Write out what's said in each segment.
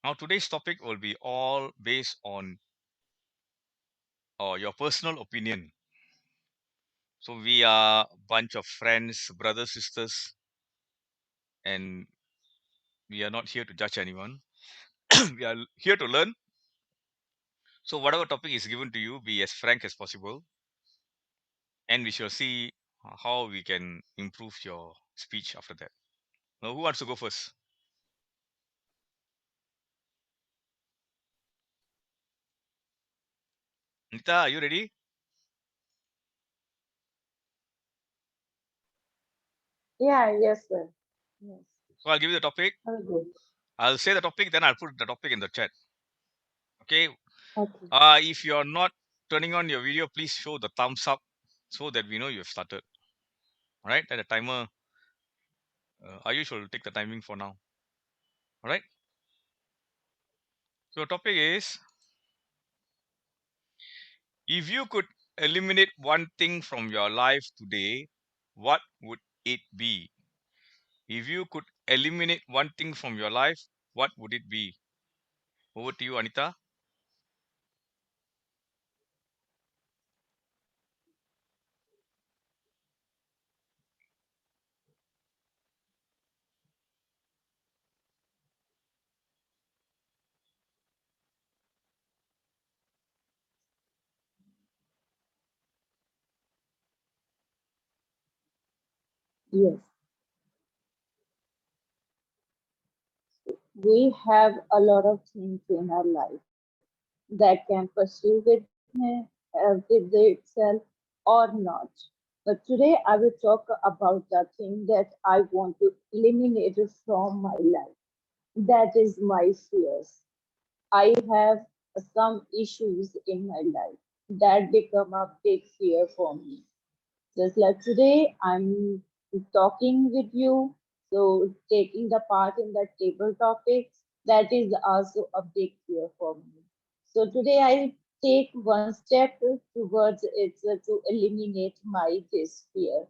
Now, today's topic will be all based on your personal opinion. So, we are a bunch of friends, brothers, sisters, and we are not here to judge anyone. We are here to learn. So, whatever topic is given to you, be as frank as possible, and we shall see how we can improve your speech after that. Now, who wants to go first? Nita, are you ready? Yeah, yes, sir. Yes. So, I'll give you the topic. All good. I'll say the topic, then I'll put the topic in the chat. Okay. Okay. If you're not turning on your video, please show the thumbs up so that we know you have started. All right. And the timer, Ayush will take the timing for now. All right. So, topic is, if you could eliminate one thing from your life today, what would it be? If you could eliminate one thing from your life, what would it be? Over to you, Anita. Yes. We have a lot of things in our life that can pursue with itself or not. But today I will talk about the thing that I want to eliminate from my life. That is my fears. I have some issues in my life that become a big fear for me. Just like today, I'm talking with you, so taking the part in the table topics, that is also a big fear for me. So today I take one step towards it to eliminate my this fear.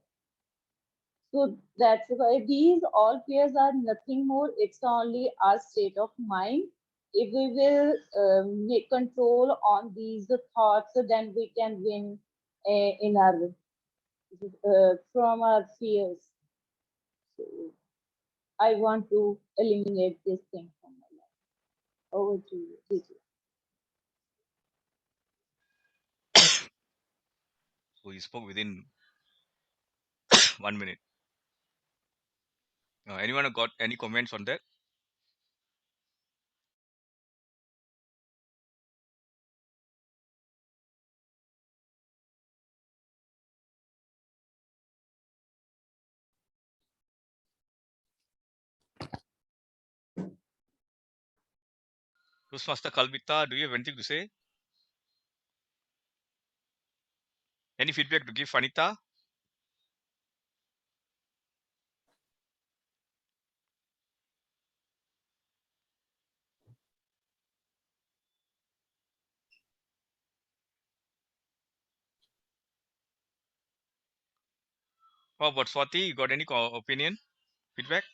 So that's why these all fears are nothing more. It's only our state of mind. If we will make control on these thoughts, then we can win in our from our fears. So I want to eliminate this thing from my life. Over to you, Gigi. So, you spoke within 1 minute. Anyone got any comments on that? Toastmaster Kalvita, do you have anything to say? Any feedback to give, Anita? How about Swati? You got any opinion, feedback?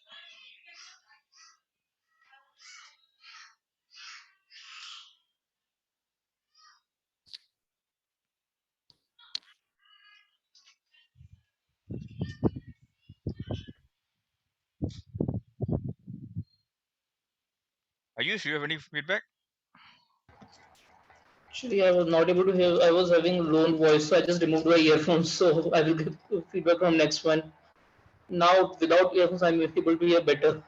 Ayush, do you have any feedback? Actually, I was not able to hear. I was having lone voice, so I just removed my earphones. So I will give feedback from next one. Now, without earphones, I'm able to hear better.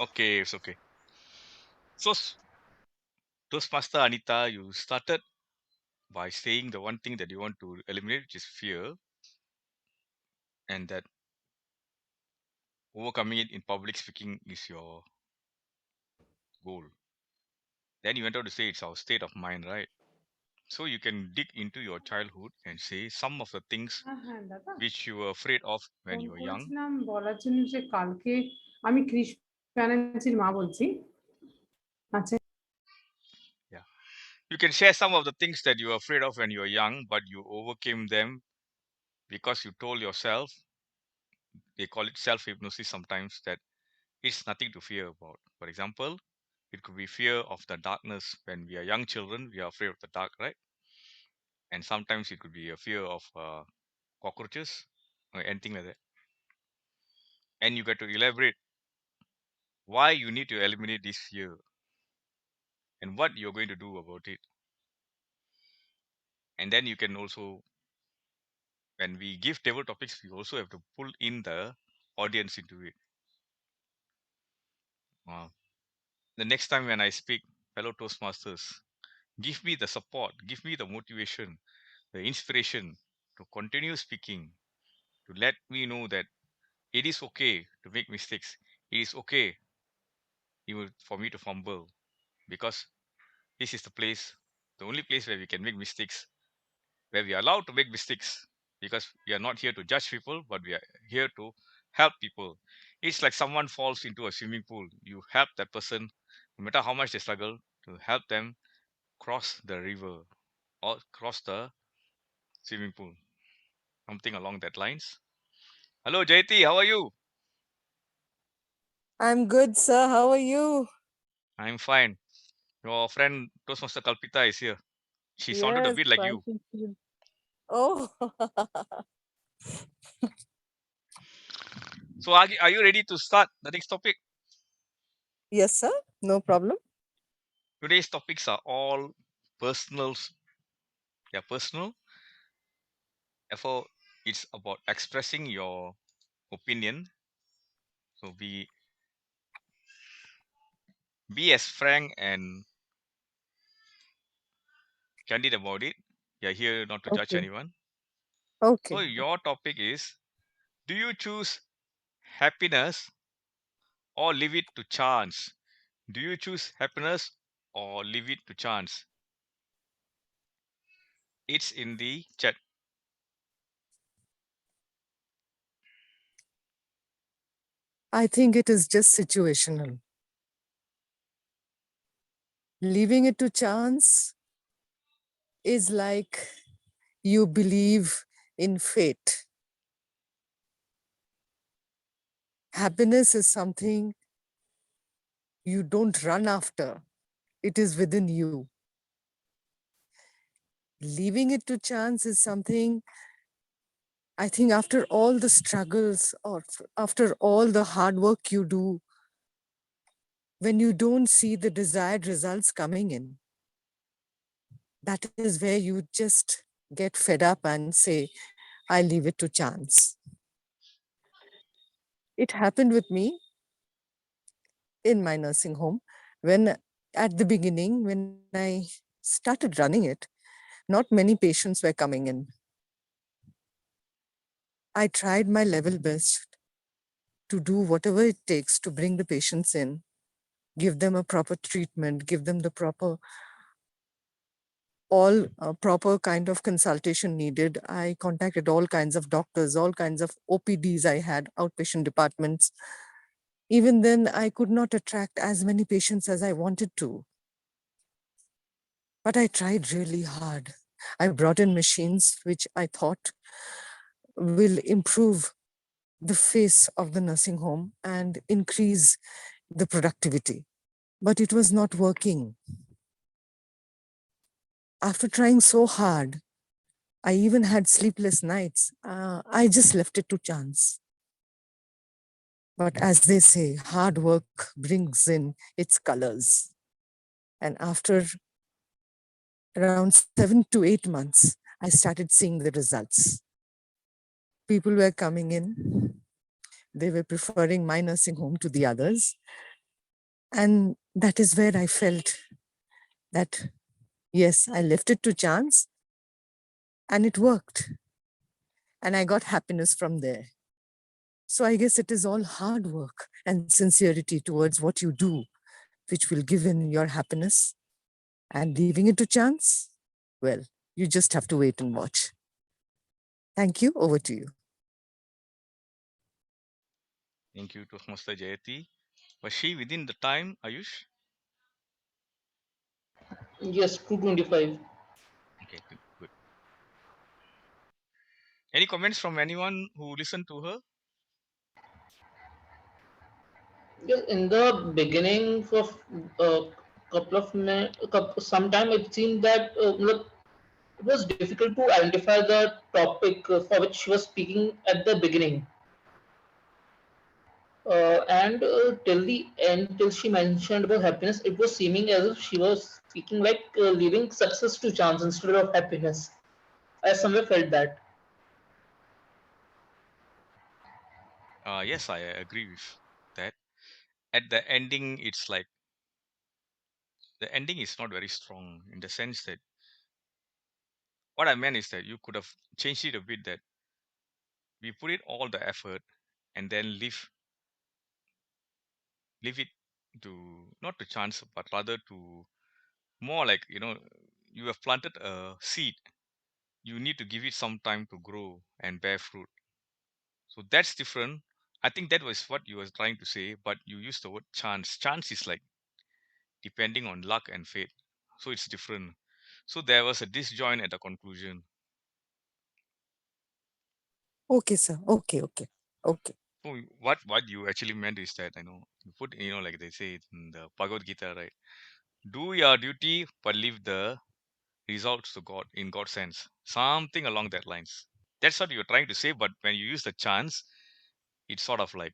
Okay, it's okay. So, Toastmaster Anita, you started by saying the one thing that you want to eliminate, which is fear, and that overcoming it in public speaking is your goal. Then you went on to say it's our state of mind, right? So you can dig into your childhood and say some of the things হ্যাঁ, হ্যাঁ, দাদা। which you were afraid of when phone you were young. করেছিলাম বলার জন্য যে কালকে আমি কৃষ ব্যানার্জির মা বলছি। আচ্ছা। Yeah. You can share some of the things that you were afraid of when you were young, but you overcame them because you told yourself, they call it self hypnosis sometimes, that it's nothing to fear about. For example, It could be fear of the darkness. When we are young children, we are afraid of the dark, right? And sometimes it could be a fear of cockroaches or anything like that. And you get to elaborate why you need to eliminate this fear and what you're going to do about it. And then you can also, when we give table topics, we also have to pull in the audience into it. Uh, the next time when I speak, fellow Toastmasters, give me the support, give me the motivation, the inspiration to continue speaking, to let me know that it is okay to make mistakes. It is okay even for me to fumble because this is the place, the only place where we can make mistakes, where we are allowed to make mistakes because we are not here to judge people, but we are here to help people. It's like someone falls into a swimming pool. You help that person, no matter how much they struggle, to help them cross the river or cross the swimming pool. Something along that lines. Hello, JT. How are you? I'm good, sir. How are you? I'm fine. Your friend Toastmaster Kalpita is here. She sounded a Yes, bit like I you. can feel. Oh, So, are you ready to start the next topic? yes, sir. No problem. Today's topics are all personal. They're personal. Therefore, it's about expressing your opinion. So, be as frank and candid about it. We are here not to judge Okay. anyone. So, Okay. your topic is: do you choose happiness or leave it to chance? Do you choose happiness or leave it to chance? It's in the chat. I think it is just situational. Leaving it to chance is like you believe in fate. Happiness is something you don't run after, it is within you. Leaving it to chance is something I think after all the struggles or after all the hard work you do, when you don't see the desired results coming in, that is where you just get fed up and say, I leave it to chance. It happened with me in my nursing home when, at the beginning, when I started running it, not many patients were coming in. I tried my level best to do whatever it takes to bring the patients in, give them a proper treatment, give them the proper kind of consultation needed. I contacted all kinds of doctors, all kinds of OPDs I had, outpatient departments. Even then, I could not attract as many patients as I wanted to. But I tried really hard. I brought in machines which I thought will improve the face of the nursing home and increase the productivity. But it was not working. After trying so hard, I even had sleepless nights. I just left it to chance. But as they say, hard work brings in its colors. And after around 7 to 8 months, I started seeing the results. People were coming in, they were preferring my nursing home to the others. And that is where I felt that, yes, I left it to chance and it worked. And I got happiness from there. So I guess it is all hard work and sincerity towards what you do, which will give in your happiness. And leaving it to chance, well, you just have to wait and watch. Thank you. Over to you. Thank you to Master Jayati. Was she within the time, Ayush? Yes, 225. Okay, good. Good. Any comments from anyone who listened to her? Yeah, in the beginning of couple of minutes, sometime it seemed that look, it was difficult to identify the topic for which she was speaking at the beginning. And till the end, till she mentioned about happiness, it was seeming as if she was speaking like leaving success to chance instead of happiness. I somewhere felt that. Yes, I agree with that. At the ending, it's like the ending is not very strong in the sense that what I meant is that you could have changed it a bit that we put in all the effort and then leave it to not to chance but rather to more like you have planted a seed. You need to give it some time to grow and bear fruit. So that's different. I think that was what you were trying to say, but you used the word chance. Chance is like depending on luck and fate. So it's different. So there was a disjoint at the conclusion. Okay, sir. Okay, okay, okay. So what you actually meant is that you put like they say in the Bhagavad Gita, right? Do your duty but leave the results to God in God's sense. Something along that lines. That's what you're trying to say, but when you use the chance, it's sort of like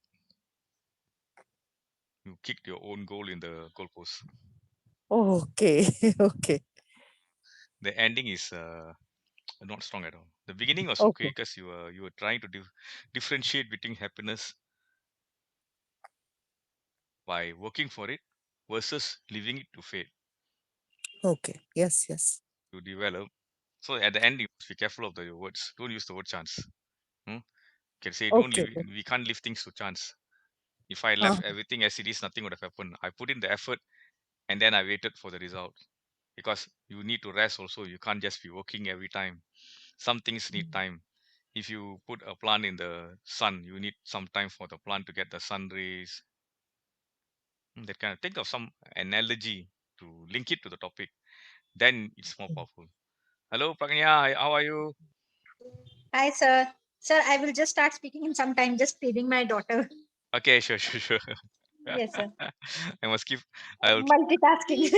you kicked your own goal in the goalpost. Okay, okay, The ending is not strong at all. The beginning was okay okay, because you were trying to differentiate between happiness by working for it versus leaving it to fate okay. Yes, yes. to develop. So at the end, you must be careful of the words. Don't use the word chance. Hmm? You can say don't Okay, leave. okay. We can't leave things to chance. If I Uh, left everything as it is, nothing would have happened. I put in the effort and then I waited for the result because you need to rest also. You can't just be working every time. Some things need time. If you put a plant in the sun, you need some time for the plant to get the sun rays. That kind of think of some analogy to link it to the topic. Then it's more powerful. Hello, Pragnya. How are you? Hi, sir. Sir, I will just start speaking in some time, just feeding my daughter. Okay, sure, sure, sure. Yes, sir. I must keep. I will. Multitasking.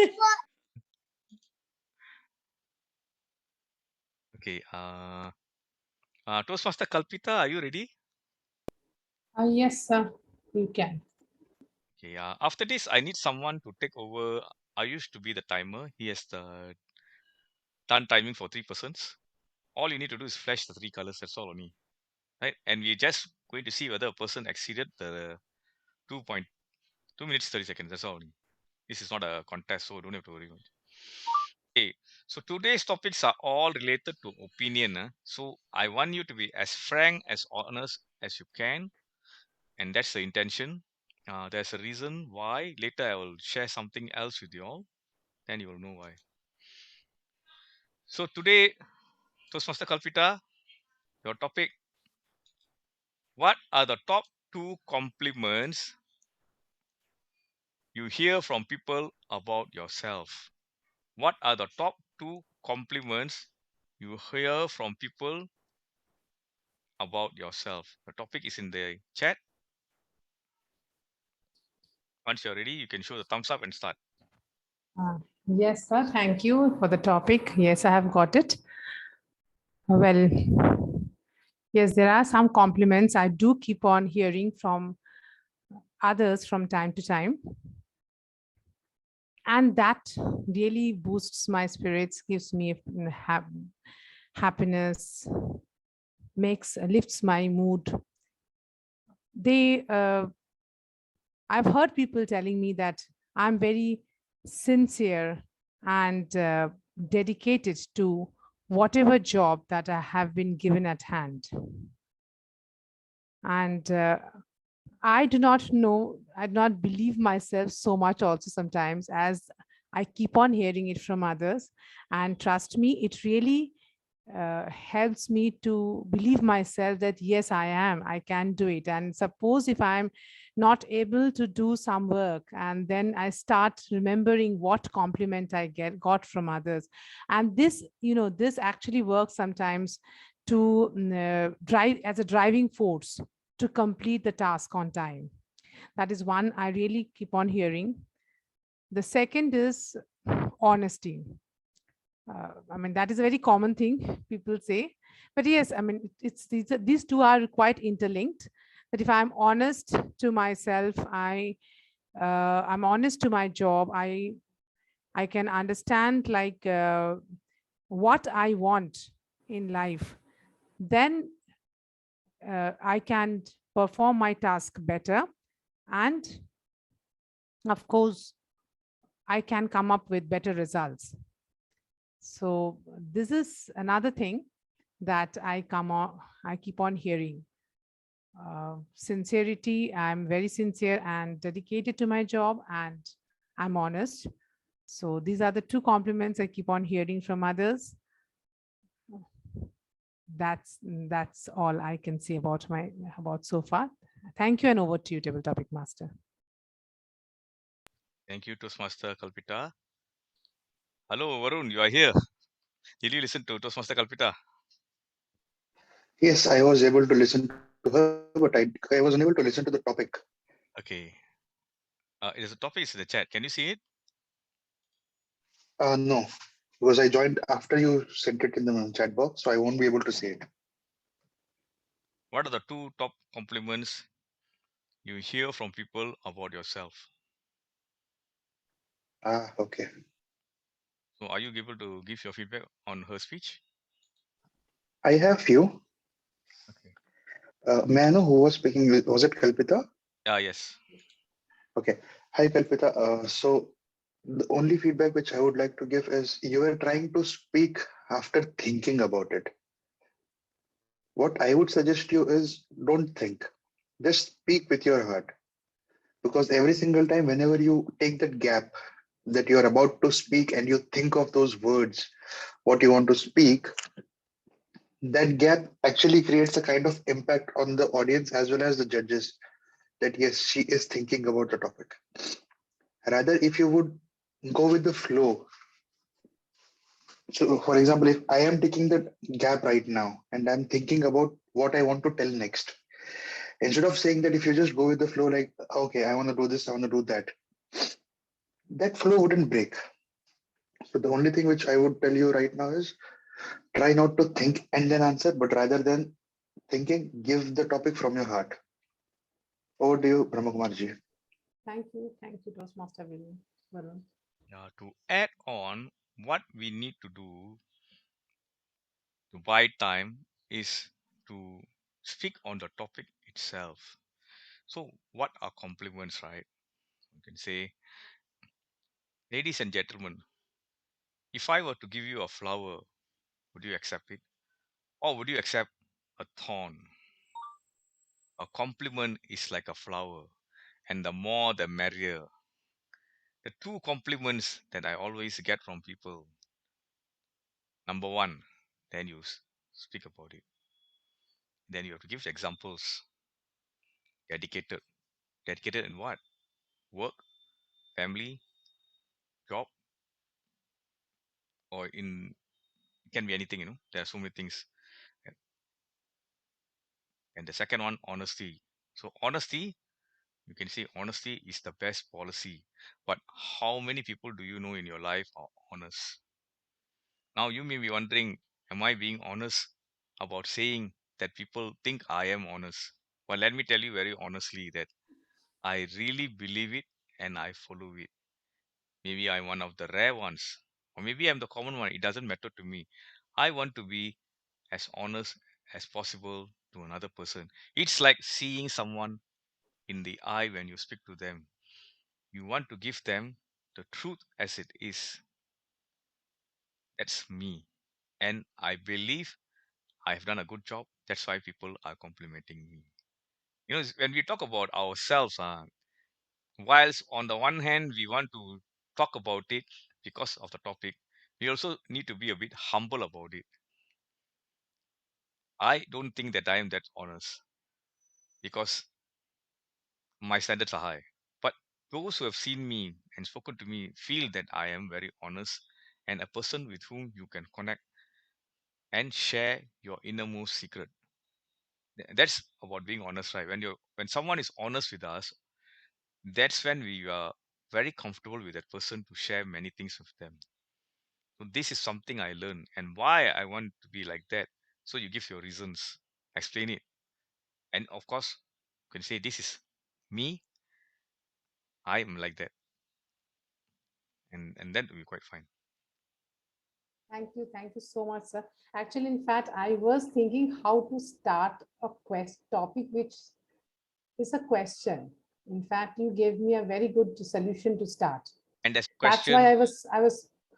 Okay. Toastmaster Kalpita, are you ready? Yes, sir. You can. Okay. After this, I need someone to take over. I used to be the timer. He has the done timing for 3 persons. All you need to do is flash the 3 colors. That's all only, right? And we're just going to see whether a person exceeded the 2.2 minutes 30 seconds. That's all only. This is not a contest, so don't have to worry much. Okay. So today's topics are all related to opinion. So I want you to be as frank, as honest as you can, and that's the intention. There's a reason why. Later, I will share something else with you all. Then you will know why. So today, Toastmaster Kalpita, your topic: what are the top 2 compliments you hear from people about yourself? What are the top 2 compliments you hear from people about yourself? The topic is in the chat. Once you're ready, you can show the thumbs up and start. Yes, sir. Thank you for the topic. Yes, I have got it. Well, yes, there are some compliments I do keep on hearing from others from time to time. And that really boosts my spirits, gives me happiness, lifts my mood. I've heard people telling me that I'm very sincere and dedicated to whatever job that I have been given at hand. And I do not know, I do not believe myself so much also sometimes, as I keep on hearing it from others. And trust me, it really helps me to believe myself that yes, I can do it. And suppose if I'm not able to do some work, and then I start remembering what compliment I got from others, and this actually works sometimes to drive as a driving force to complete the task on time. That is one I really keep on hearing. The second is honesty. I mean, that is a very common thing people say. But yes, I mean, it's these two are quite interlinked. That if I'm honest to myself, I'm honest to my job. I can understand like what I want in life. Then I can perform my task better, and of course, I can come up with better results. So this is another thing that I keep on hearing. Sincerity, I'm very sincere and dedicated to my job, and I'm honest. So these are the two compliments I keep on hearing from others. That's all I can say about so far. Thank you, and over to you, table topic master. Thank you, Toastmaster Kalpita. Hello, Varun, you are here. Did you listen to Toastmaster Kalpita? Yes, I was able to listen to her, but I was unable to listen to the topic. Okay. It is a topic is in the chat. Can you see it? No, because I joined after you sent it in the chat box, so I won't be able to see it. What are the two top compliments you hear from people about yourself? Okay. So, are you able to give your feedback on her speech? I have few. Okay. May I know who was speaking? Was it Kalpita? Yes. Okay. Hi, Kalpita. So the only feedback which I would like to give is you are trying to speak after thinking about it. What I would suggest you is don't think. Just speak with your heart. Because every single time, whenever you take that gap that you're about to speak and you think of those words, what you want to speak, that gap actually creates a kind of impact on the audience as well as the judges that yes, she is thinking about the topic. Rather, if you would go with the flow. So, for example, if I am taking the gap right now and I'm thinking about what I want to tell next, instead of saying that if you just go with the flow, like, okay, I want to do this, I want to do that, that flow wouldn't break. So, the only thing which I would tell you right now is try not to think and then answer, but rather than thinking, give the topic from your heart. Over to you, Brahmakumarji. Thank you, Toastmaster Varun. To add on, what we need to do to buy time is to speak on the topic itself. So, what are compliments, right? You can say, ladies and gentlemen, if I were to give you a flower, would you accept it? Or would you accept a thorn? A compliment is like a flower, and the more the merrier. The two compliments that I always get from people: number one, then you speak about it. Then you have to give examples. Dedicated. Dedicated in what? Work, family, job, or in it can be anything, There are so many things. And the second one, honesty. So honesty, you can say honesty is the best policy. But how many people do you know in your life are honest? Now you may be wondering, am I being honest about saying that people think I am honest? Well, let me tell you very honestly that I really believe it and I follow it. Maybe I'm one of the rare ones, or maybe I'm the common one. It doesn't matter to me. I want to be as honest as possible to another person. It's like seeing someone in the eye when you speak to them. You want to give them the truth as it is. That's me. And I believe I've done a good job. That's why people are complimenting me. When we talk about ourselves, whilst on the one hand we want to talk about it because of the topic, we also need to be a bit humble about it. I don't think that I am that honest because my standards are high. But those who have seen me and spoken to me feel that I am very honest and a person with whom you can connect and share your innermost secret. That's about being honest, right? When someone is honest with us, that's when we are very comfortable with that person to share many things with them. So this is something I learned and why I want to be like that. So you give your reasons, explain it. And of course, you can say this is me. I am like that. And that will be quite fine. Thank you so much, sir. Actually, in fact, I was thinking how to start a topic which is a question. In fact, you gave me a very good solution to start. And as That's why question,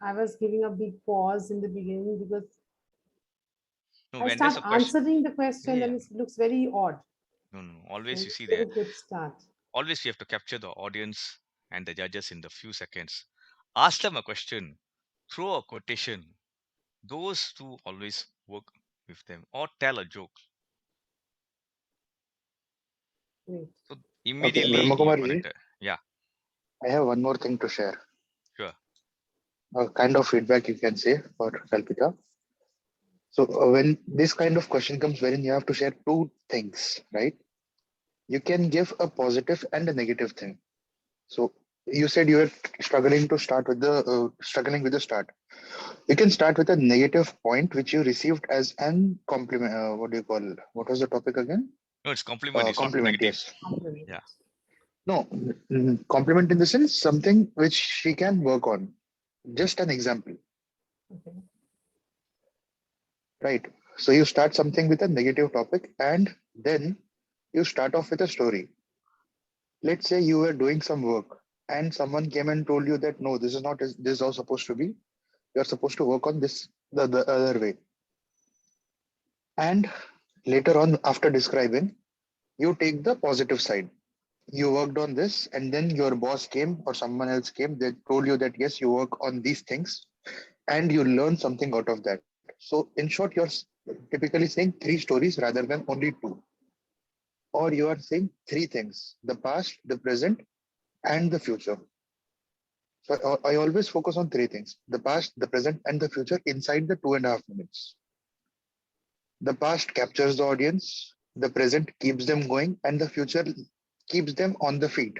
I was giving a big pause in the beginning because no, I when there's start a question, answering the question yeah, and it looks very odd. no. So Always you it's see very there, good start. always you have to capture the audience and the judges in the few seconds. Ask them a question, throw a quotation. Those two always work with them, or tell a joke. Great. So Okay, immediately you're Brahmakumarji, connected. Yeah, I have one more thing to share. sure. A kind of feedback you can say for Kalpita. So when this kind of question comes wherein you have to share two things, right? You can give a positive and a negative thing. So you said you were struggling with the start. You can start with a negative point which you received as an compliment. What do you call? What was the topic again? No, it's compliment. It's not Compliment. negative. Yes. Compliment. Yeah. No, compliment in the sense something which she can work on. Just an example, Okay. right? So you start something with a negative topic and then you start off with a story. Let's say you were doing some work and someone came and told you that no, this is not, this is how supposed to be. You're supposed to work on this the other way. And later on, after describing, you take the positive side. You worked on this, and then your boss came or someone else came. They told you that yes, you work on these things, and you learn something out of that. So, in short, you're typically saying three stories rather than only two, or you are saying three things: the past, the present, and the future. So, I always focus on three things: the past, the present, and the future inside the 2.5 minutes. The past captures the audience, the present keeps them going, and the future keeps them on the feet.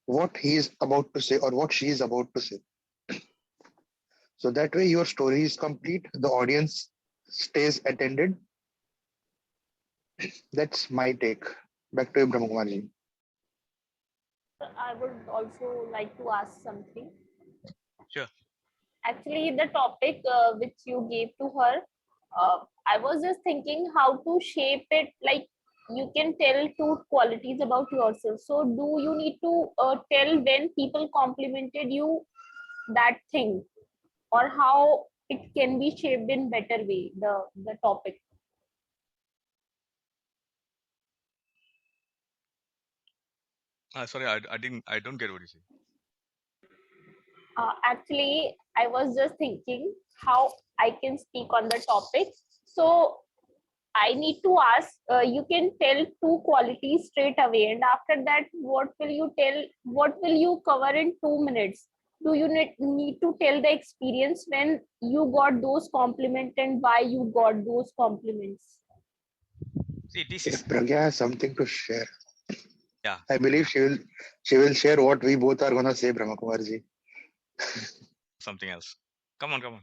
What he is about to say or what she is about to say. So that way your story is complete, the audience stays attended. That's my take. Back to you, Brahmakumarji. I would also like to ask something. Sure. Actually, the topic which you gave to her, I was just thinking how to shape it. Like you can tell two qualities about yourself. So, do you need to tell when people complimented you that thing, or how it can be shaped in better way? The topic. Sorry, I don't get what you say. Actually, I was just thinking how I can speak on the topic. So I need to ask, you can tell two qualities straight away, and after that, what will you tell? What will you cover in 2 minutes? Do you need to tell the experience when you got those compliments and why you got those compliments? See, this is If Pragya has something to share, yeah, I believe she will share what we both are gonna say, Brahmakumarji. something else. Come on, come on.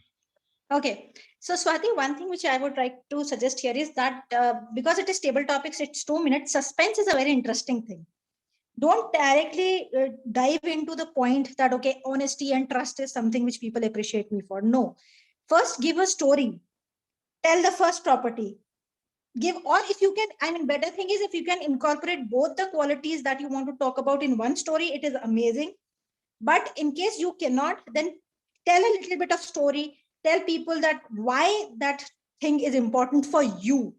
Okay. So Swati, one thing which I would like to suggest here is that because it is table topics, it's 2 minutes. Suspense is a very interesting thing. Don't directly dive into the point that, okay, honesty and trust is something which people appreciate me for. No. First, give a story. Tell the first property. Give, or if you can, I mean, better thing is if you can incorporate both the qualities that you want to talk about in one story, it is amazing. But in case you cannot, then tell a little bit of story. Tell people that why that thing is important for you.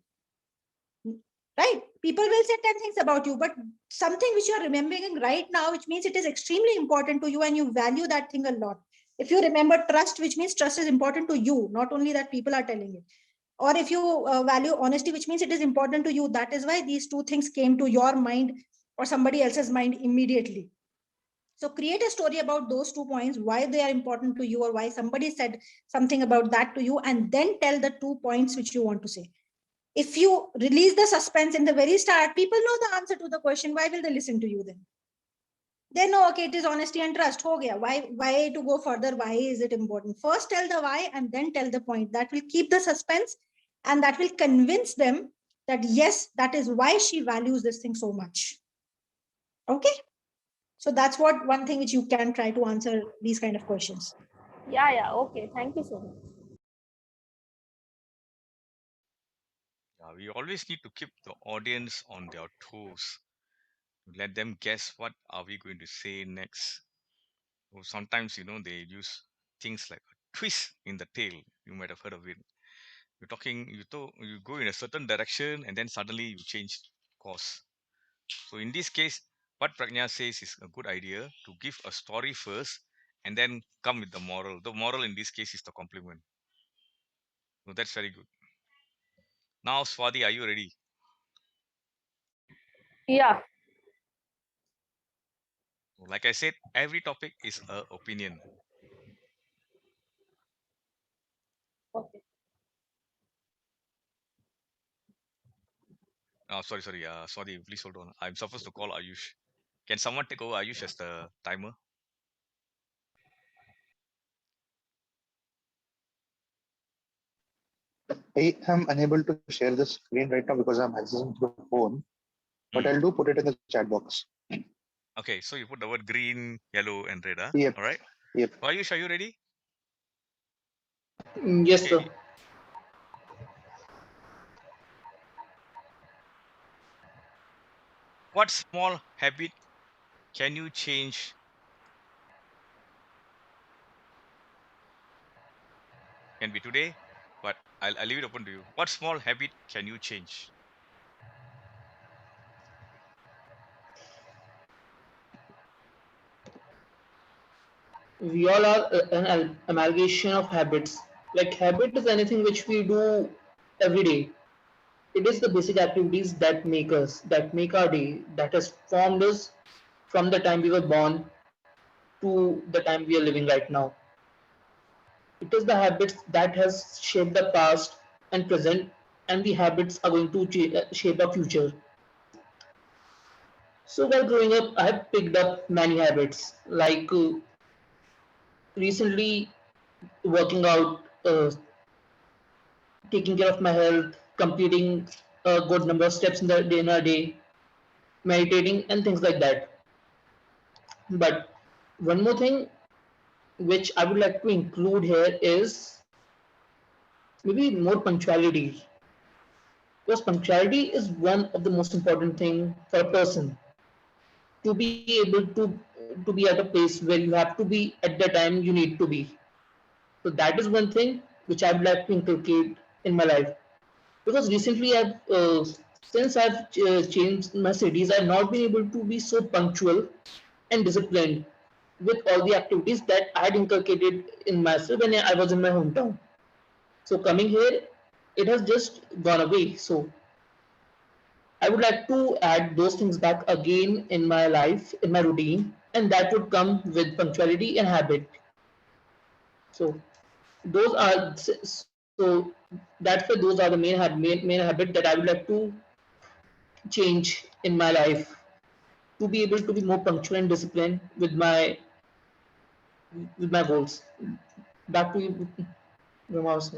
Right? People will say 10 things about you, but something which you're remembering right now, which means it is extremely important to you and you value that thing a lot. If you remember trust, which means trust is important to you, not only that people are telling it. Or if you value honesty, which means it is important to you. That is why these two things came to your mind or somebody else's mind immediately. So create a story about those 2 points, why they are important to you or why somebody said something about that to you, and then tell the 2 points which you want to say. If you release the suspense in the very start, people know the answer to the question. Why will they listen to you then? they know, okay, it is honesty and trust. Ho gaya. Why to go further? Why is it important? First tell the why and then tell the point. That will keep the suspense and that will convince them that yes, that is why she values this thing so much. Okay. So that's what one thing which you can try to answer these kind of questions. Yeah, okay. Thank you so much. We always need to keep the audience on their toes. Let them guess what are we going to say next. Or sometimes, they use things like a twist in the tail. You might have heard of it. You're talking, you go in a certain direction and then suddenly you change course. So in this case, what Pragnya says is a good idea to give a story first and then come with the moral. The moral in this case is the compliment. So that's very good. Now, Swati, are you ready? Yeah, Like I said, every topic is a opinion. okay. Sorry. Swati, please hold on. I'm supposed to call Ayush. Can someone take over Ayush as the timer? I am unable to share the screen right now because I'm accessing through the phone, but Hmm. I'll do put it in the chat box. Okay, so you put the word green, yellow, and red. Yep, All right. yep. Ayush, are you ready? Yes, sir. Okay. What small habit can you change? Can be today, but I'll leave it open to you. What small habit can you change? We all are an amalgamation of habits. Like habit is anything which we do every day. It is the basic activities that make us, that make our day, that has formed us from the time we were born to the time we are living right now. It is the habits that has shaped the past and present, and the habits are going to shape our future. So while growing up, I have picked up many habits, like recently working out, taking care of my health, completing a good number of steps in a day, meditating, and things like that. But one more thing which I would like to include here is maybe more punctuality. Because punctuality is one of the most important thing for a person to be able to be at a place where you have to be at the time you need to be. So that is one thing which I would like to inculcate in my life. Because recently since I've changed my cities, I've not been able to be so punctual and disciplined with all the activities that I had inculcated in myself when I was in my hometown. So coming here, it has just gone away. So I would like to add those things back again in my life, in my routine, and that would come with punctuality and habit. So those are so that's why those are the main habit that I would like to change in my life to be able to be more punctual and disciplined with my goals. Back to you, Ramas.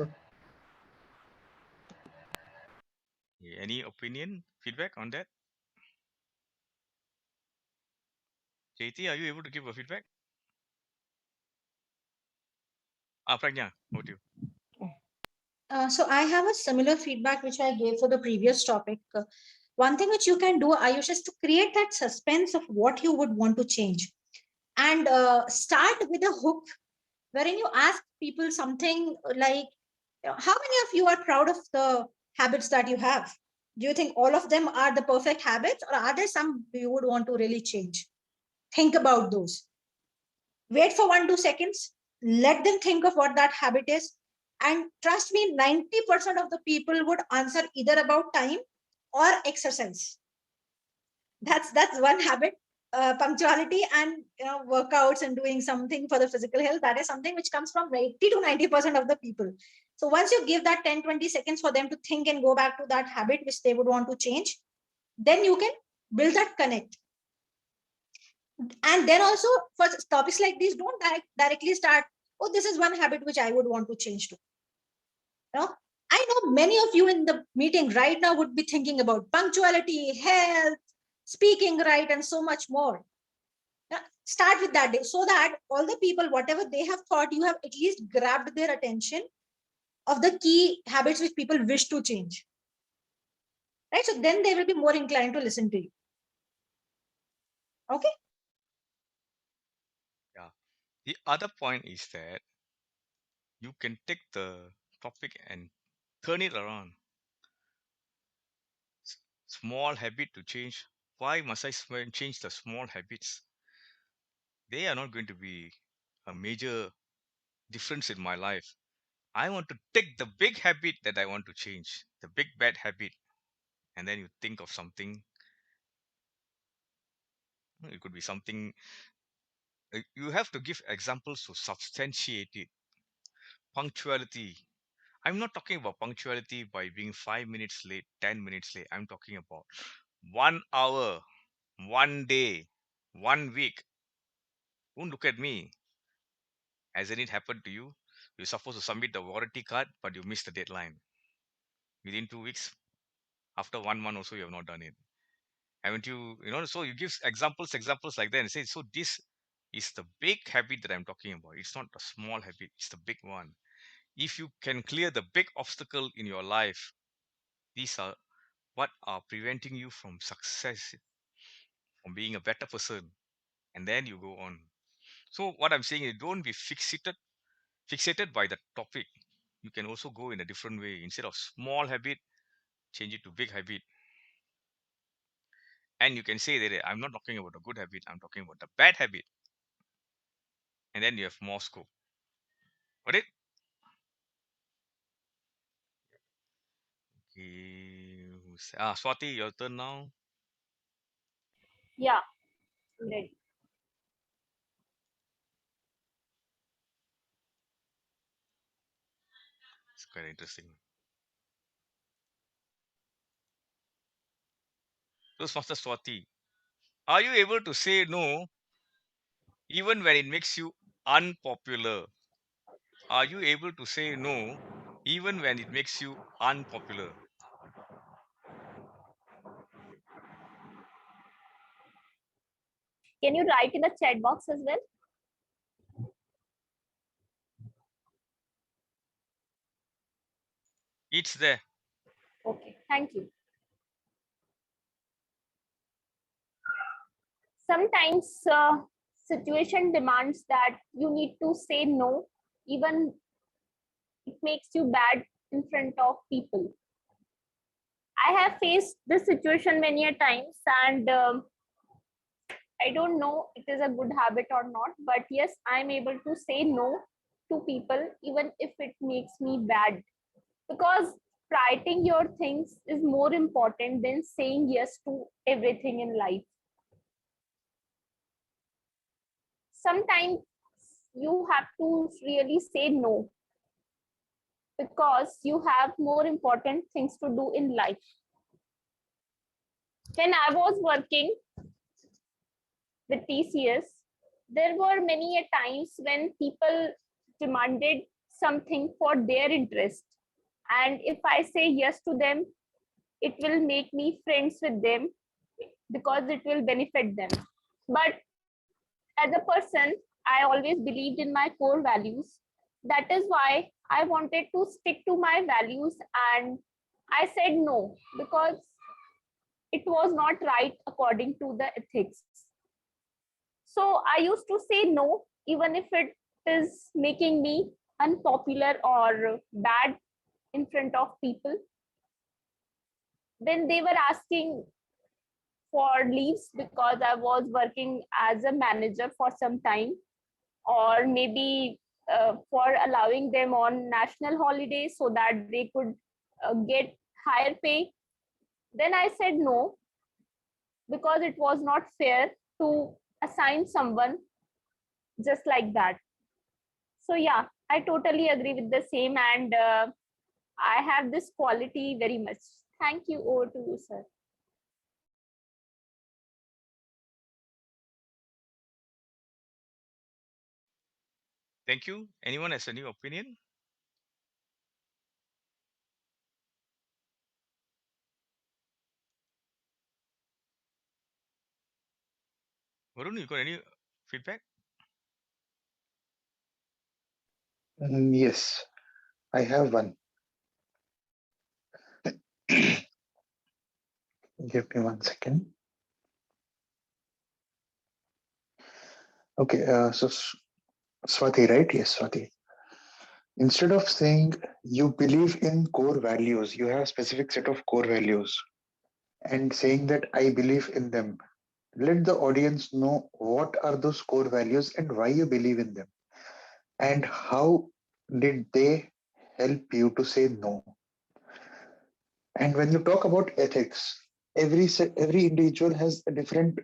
Any opinion, feedback on that? JT, are you able to give a feedback? Pragnya, over to you. So I have a similar feedback which I gave for the previous topic. One thing which you can do, Ayush, is to create that suspense of what you would want to change, and start with a hook wherein you ask people something like, how many of you are proud of the habits that you have? Do you think all of them are the perfect habits, or are there some you would want to really change? Think about those. Wait for 1 2 seconds, let them think of what that habit is, and trust me, 90% of the people would answer either about time or exercise. That's one habit. Punctuality and workouts and doing something for the physical health, that is something which comes from 80 to 90% of the people. So once you give that 10 20 seconds for them to think and go back to that habit which they would want to change, then you can build that connect. And then also for topics like these, don't directly start, oh, this is one habit which I would want to change to. I know many of you in the meeting right now would be thinking about punctuality, health, speaking right, and so much more. Start with that day, so that all the people, whatever they have thought, you have at least grabbed their attention of the key habits which people wish to change. Right? So then they will be more inclined to listen to you. Okay? Yeah. The other point is that you can take the topic and turn it around. Small habit to change. Why must I change the small habits? They are not going to be a major difference in my life. I want to take the big habit that I want to change, the big bad habit, and then you think of something. It could be something. You have to give examples to substantiate it. Punctuality. I'm not talking about punctuality by being 5 minutes late, 10 minutes late. I'm talking about 1 hour, 1 day, 1 week. Don't look at me. Hasn't it happened to you? You're supposed to submit the warranty card, but you missed the deadline. Within 2 weeks, after 1 month also, you have not done it. Haven't you? So you give examples like that and say, so this is the big habit that I'm talking about. It's not a small habit, it's the big one. If you can clear the big obstacle in your life, these are what are preventing you from success, from being a better person, and then you go on. So what I'm saying is, don't be fixated by the topic. You can also go in a different way. Instead of small habit, change it to big habit. And you can say that I'm not talking about a good habit, I'm talking about the bad habit. And then you have more scope. Got it? Okay. Swati, your turn now. Yeah, ready. It's quite interesting. Toastmaster Swati, are you able to say no even when it makes you unpopular? Are you able to say no even when it makes you unpopular? Can you write in the chat box as well? It's there. Okay, thank you. Sometimes situation demands that you need to say no, even it makes you bad in front of people. I have faced this situation many a times, and I don't know it is a good habit or not, but yes, I'm able to say no to people even if it makes me bad, because writing your things is more important than saying yes to everything in life. Sometimes you have to really say no because you have more important things to do in life. When I was working with TCS, there were many a times when people demanded something for their interest. And if I say yes to them, it will make me friends with them because it will benefit them. But as a person, I always believed in my core values. That is why I wanted to stick to my values, and I said no because it was not right according to the ethics. So I used to say no, even if it is making me unpopular or bad in front of people. When they were asking for leaves because I was working as a manager for some time, or maybe for allowing them on national holidays so that they could get higher pay, then I said no because it was not fair to assign someone just like that. So yeah, I totally agree with the same, and I have this quality very much. Thank you. Over to you, sir. Thank you. Anyone has a new opinion? Varun, you got any feedback? Yes, I have one. Give me 1 second. Okay, Swati, right? Yes, Swati. Instead of saying you believe in core values, you have a specific set of core values, and saying that I believe in them. Let the audience know what are those core values and why you believe in them, and how did they help you to say no. And when you talk about ethics, every individual has a different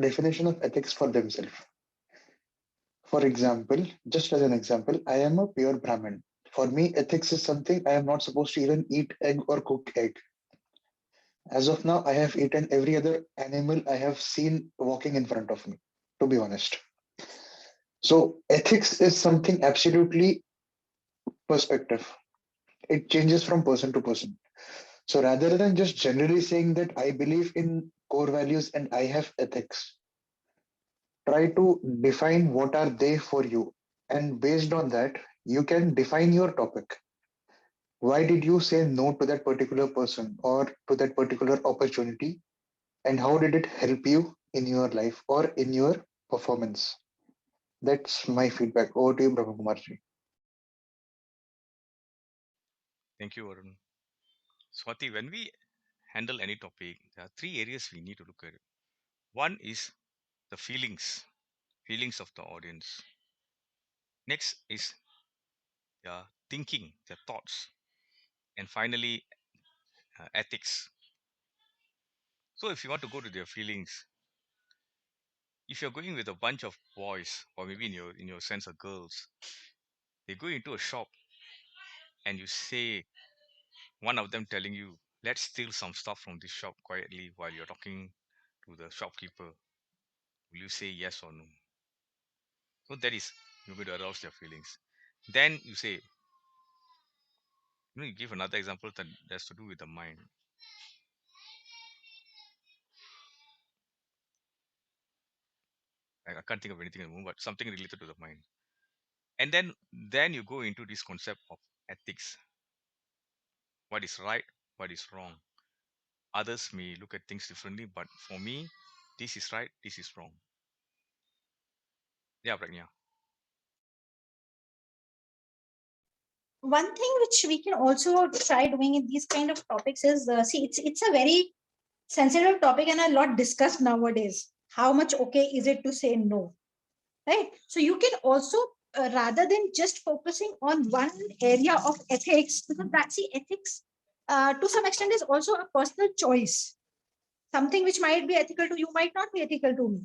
definition of ethics for themselves. For example, just as an example, I am a pure Brahmin. For me, ethics is something I am not supposed to even eat egg or cook egg. As of now, I have eaten every other animal I have seen walking in front of me, to be honest. So, ethics is something absolutely perspective. It changes from person to person. So, rather than just generally saying that I believe in core values and I have ethics, try to define what are they for you. And based on that, you can define your topic. Why did you say no to that particular person or to that particular opportunity? And how did it help you in your life or in your performance? That's my feedback. Over to you, Brahma Kumarji. Thank you, Varun. Swati, when we handle any topic, there are three areas we need to look at. One is the feelings of the audience. Next is their thinking, their thoughts. And finally, ethics. So if you want to go to their feelings, if you're going with a bunch of boys, or maybe in your sense of girls, they go into a shop and you say one of them telling you, let's steal some stuff from this shop quietly while you're talking to the shopkeeper. Will you say yes or no? So that is you're going to arouse their feelings. Then you say, you give another example that has to do with the mind. I can't think of anything at the moment, but something related to the mind. And then you go into this concept of ethics. What is right, what is wrong. Others may look at things differently, but for me, this is right, this is wrong. Yeah, Pragnya. One thing which we can also try doing in these kind of topics is see, it's a very sensitive topic and a lot discussed nowadays. How much okay is it to say no, right? So you can also rather than just focusing on one area of ethics, because that see ethics to some extent is also a personal choice. Something which might be ethical to you might not be ethical to me.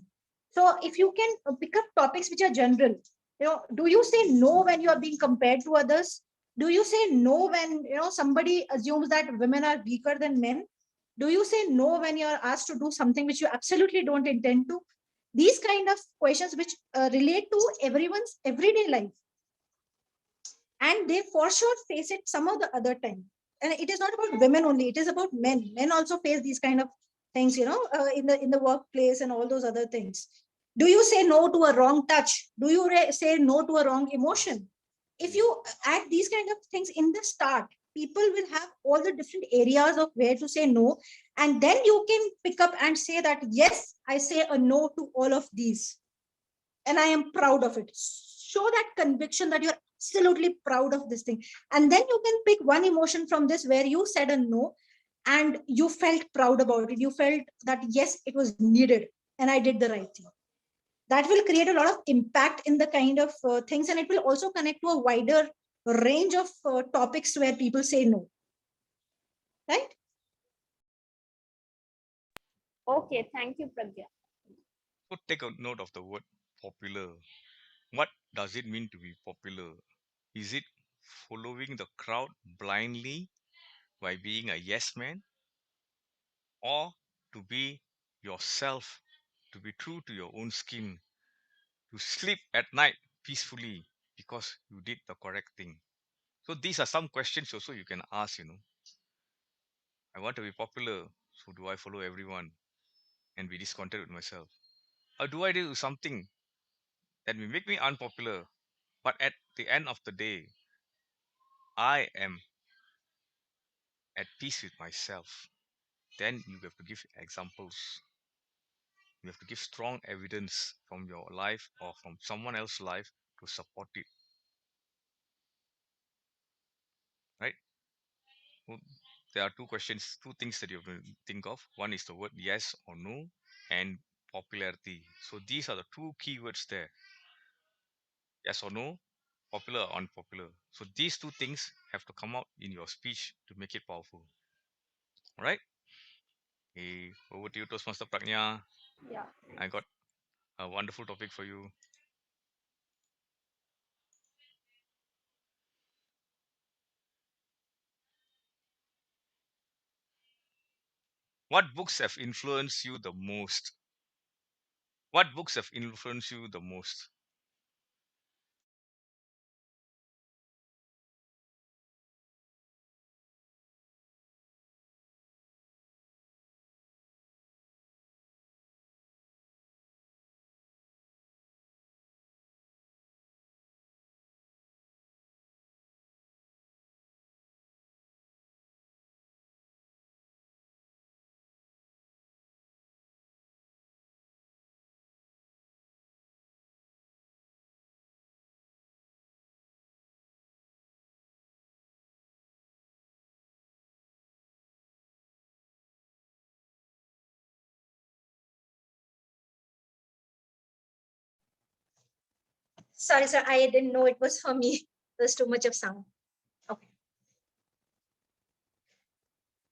So if you can pick up topics which are general, do you say no when you are being compared to others? Do you say no when somebody assumes that women are weaker than men? Do you say no when you are asked to do something which you absolutely don't intend to? These kind of questions which relate to everyone's everyday life, and they for sure face it some of the other time. And it is not about women only, it is about men also face these kind of things, in the workplace and all those other things. Do you say no to a wrong touch? Do you say no to a wrong emotion? If you add these kind of things in the start, people will have all the different areas of where to say no, and then you can pick up and say that yes, I say a no to all of these and I am proud of it. Show that conviction that you're absolutely proud of this thing. And then you can pick one emotion from this where you said a no and you felt proud about it. You felt that, yes, it was needed and I did the right thing. That will create a lot of impact in the kind of things, and it will also connect to a wider range of topics where people say no. Right? Okay, thank you, Pragya. So take a note of the word popular. What does it mean to be popular? Is it following the crowd blindly by being a yes man, or to be yourself, to be true to your own skin, to sleep at night peacefully, because you did the correct thing. So these are some questions also you can ask, I want to be popular, so do I follow everyone and be discontent with myself? Or do I do something that will make me unpopular, but at the end of the day, I am at peace with myself? Then you have to give examples. You have to give strong evidence from your life or from someone else's life to support it, right? Well, there are two things that you have to think of. One is the word yes or no, and popularity. So these are the two keywords there: yes or no, popular or unpopular. So these two things have to come out in your speech to make it powerful. All right? Hey, over to you, Toastmaster Pragnya. Yeah. I got a wonderful topic for you. What books have influenced you the most? What books have influenced you the most? Sorry, sir. I didn't know it was for me. There's too much of sound. Okay.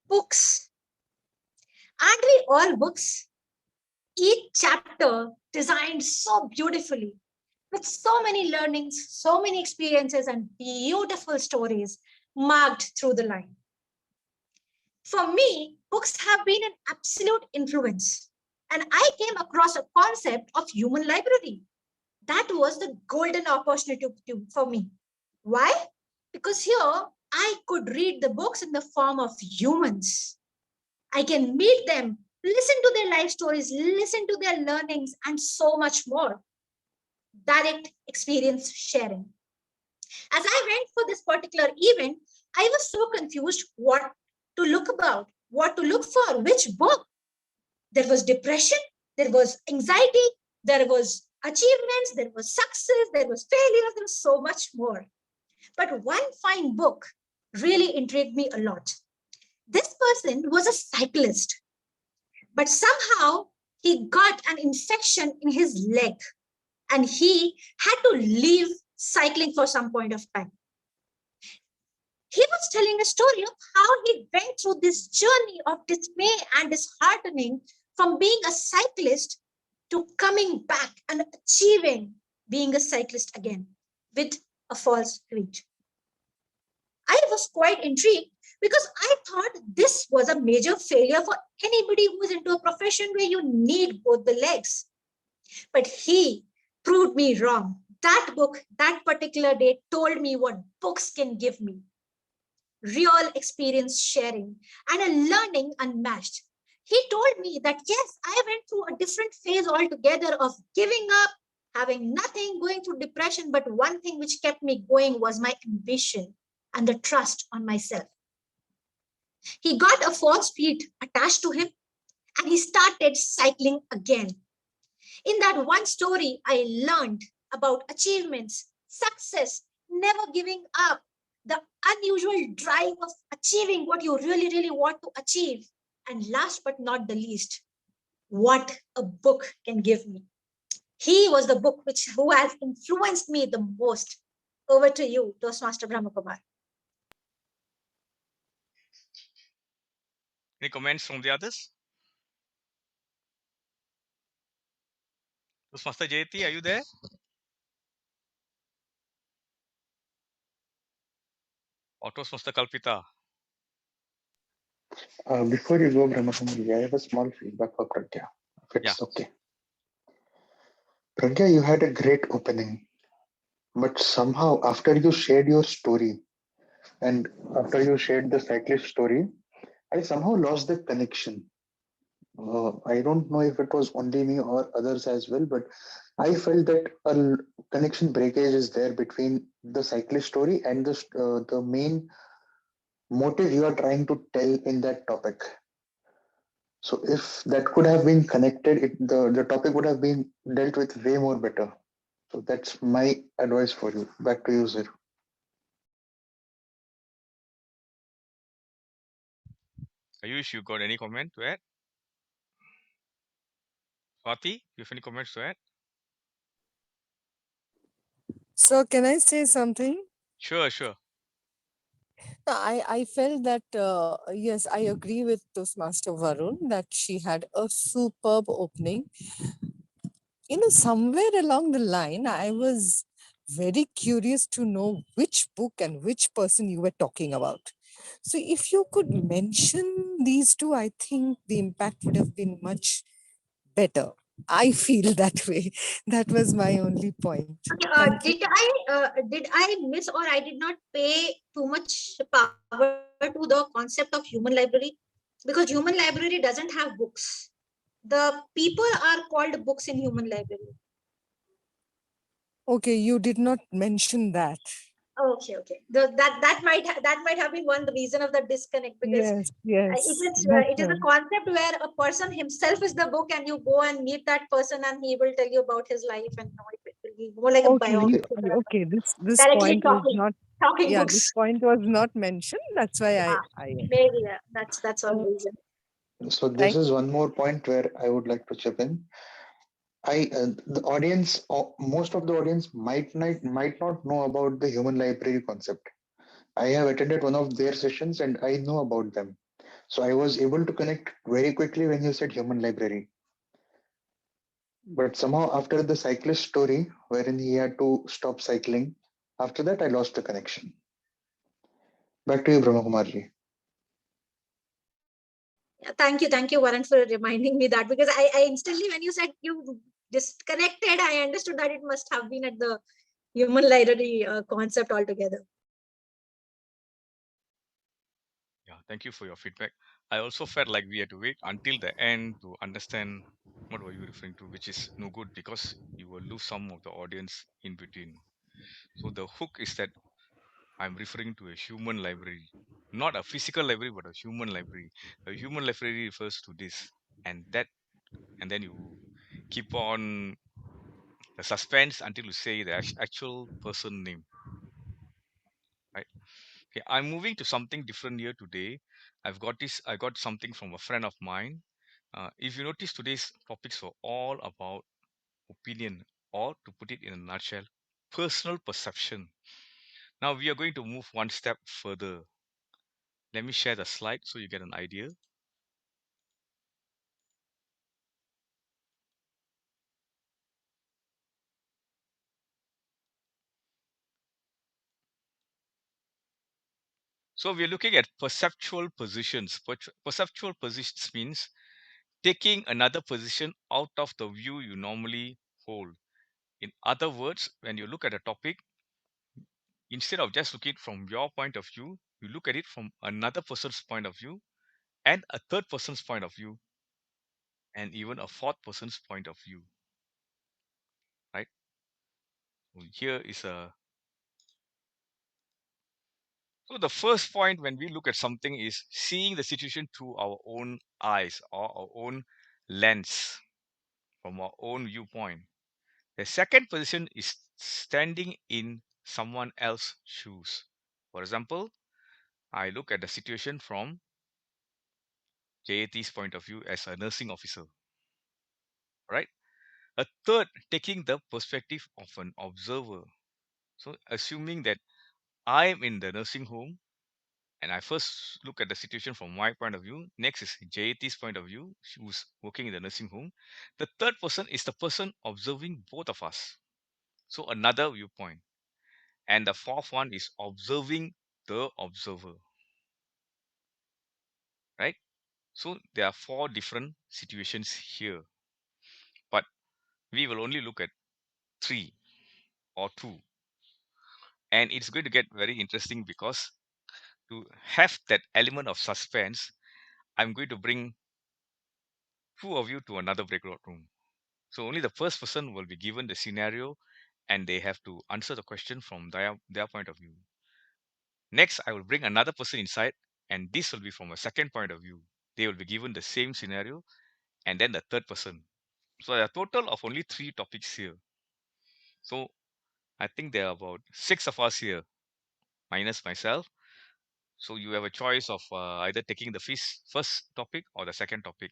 Books. Aren't we all books? Each chapter designed so beautifully, with so many learnings, so many experiences, and beautiful stories marked through the line. For me, books have been an absolute influence. And I came across a concept of human library. That was the golden opportunity for me. Why? Because here I could read the books in the form of humans. I can meet them, listen to their life stories, listen to their learnings, and so much more. Direct experience sharing. As I went for this particular event, I was so confused what to look about, what to look for, which book. There was depression, there was anxiety, there was achievements, there was success, there was failure, there was so much more. But one fine book really intrigued me a lot. This person was a cyclist, but somehow he got an infection in his leg and he had to leave cycling for some point of time. He was telling a story of how he went through this journey of dismay and disheartening from being a cyclist to coming back and achieving being a cyclist again with a false reach. I was quite intrigued because I thought this was a major failure for anybody who is into a profession where you need both the legs. But he proved me wrong. That book, that particular day, told me what books can give me: real experience sharing and a learning unmatched. He told me that yes, I went through a different phase altogether of giving up, having nothing, going through depression. But one thing which kept me going was my ambition and the trust on myself. He got a false feet attached to him and he started cycling again. In that one story, I learned about achievements, success, never giving up, the unusual drive of achieving what you really, really want to achieve. And last but not the least, what a book can give me. He was the book who has influenced me the most. Over to you, Toastmaster Brahmakumar. Any comments from the others? Toastmaster JT, are you there? Or Toastmaster Kalpita? Before you go, Brahmakumari, I have a small feedback for Pragya, if Yeah. it's okay. Pragya, you had a great opening. But somehow, after you shared your story and after you shared the cyclist story, I somehow lost the connection. I don't know if it was only me or others as well, but I felt that connection breakage is there between the cyclist story and the main motive you are trying to tell in that topic. So if that could have been connected, the topic would have been dealt with way more better. So that's my advice for you. Back to you, sir. Ayush, you got any comment to add? Swati, you have any comments to add? So can I say something? Sure, sure. I felt that yes, I agree with Toastmaster Varun that she had a superb opening. Somewhere along the line, I was very curious to know which book and which person you were talking about. So if you could mention these two, I think the impact would have been much better. I feel that way. That was my only point. Okay, Thank you. did I miss or I did not pay too much power to the concept of human library? Because human library doesn't have books. The people are called books in human library. Okay, you did not mention that. Okay, okay. That might have been one reason of the disconnect, because Yes, yes, that's it is a right. concept where a person himself is the book, and you go and meet that person, and he will tell you about his life, and it will be more like a Okay, Okay. biography okay. This directly point was not. talking Yeah, this books. point was not mentioned. That's why Yeah, I. maybe that's one Uh, reason. So this thank. is one more point where I would like to chip in. The audience, most of the audience might not know about the human library concept. I have attended one of their sessions and I know about them. So I was able to connect very quickly when you said human library. But somehow after the cyclist story, wherein he had to stop cycling, after that I lost the connection. Back to you, Brahma Kumarji. Yeah, thank you, Varun, for reminding me that, because I instantly, when you said you disconnected, I understood that it must have been at the human library concept altogether. Yeah, thank you for your feedback. I also felt like we had to wait until the end to understand what were you referring to, which is no good because you will lose some of the audience in between. So the hook is that I'm referring to a human library, not a physical library, but a human library. A human library refers to this and that, and then you keep on the suspense until you say the actual person name, right? Okay, I'm moving to something different here today. I got something from a friend of mine. If you notice, today's topics were all about opinion, or to put it in a nutshell, personal perception. Now we are going to move one step further. Let me share the slide so you get an idea. So we're looking at perceptual positions. Perceptual positions means taking another position out of the view you normally hold. In other words, when you look at a topic, instead of just looking from your point of view, you look at it from another person's point of view and a third person's point of view and even a fourth person's point of view, right? So here is a so the first point when we look at something is seeing the situation through our own eyes or our own lens from our own viewpoint. The second position is standing in someone else's shoes. For example, I look at the situation from JAT's point of view as a nursing officer, right? A third, taking the perspective of an observer. So, assuming that I am in the nursing home and I first look at the situation from my point of view, next is JAT's point of view, who's working in the nursing home. The third person is the person observing both of us. So, another viewpoint. And the fourth one is observing the observer, right? So, there are four different situations here, but we will only look at three or two. And it's going to get very interesting because to have that element of suspense, I'm going to bring two of you to another breakout room. So only the first person will be given the scenario and they have to answer the question from their point of view. Next, I will bring another person inside, and this will be from a second point of view. They will be given the same scenario, and then the third person. So a total of only 3 topics here. So I think there are about 6 of us here, minus myself. So you have a choice of either taking the first topic or the second topic.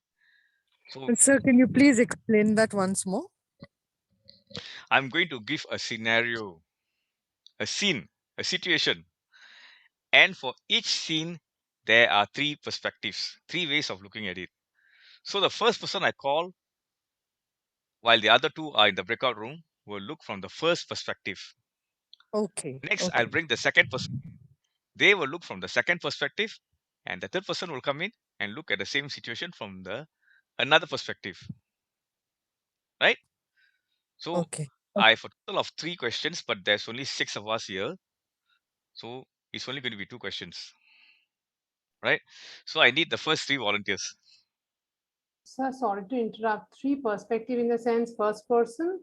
So Sir, can you please explain that once more? I'm going to give a scenario, a scene, a situation. And for each scene, there are 3 perspectives, 3 ways of looking at it. So the first person I call, while the other 2 are in the breakout room, will look from the first perspective. Okay. Next, I'll Okay. bring the second person. They will look from the second perspective, and the third person will come in and look at the same situation from the another perspective. Right? So Okay. I have a total of 3 questions, but there's only 6 of us here. So it's only going to be 2 questions. Right? So I need the first 3 volunteers. Sir, sorry to interrupt. 3 perspective in the sense first person,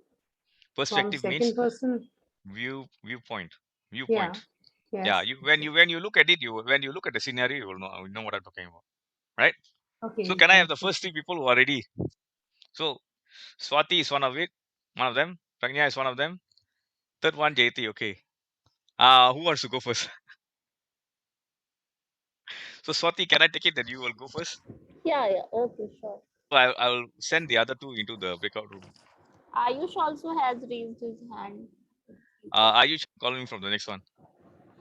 from Perspective means second person. viewpoint. Yeah. Viewpoint. Yeah, Yes. you when you look at it, when you look at the scenario, you will know what I'm talking about. Right? Okay, So you can I can have the say. first 3 people who are ready? So Swati is one of them. Pragnya is one of them. Third one, JT. Okay. Who wants to go first? So Swati, can I take it that you will go first? Yeah, yeah. Okay, sure. So I will send the other 2 into the breakout room. Ayush also has raised his hand. Are you calling from the next one?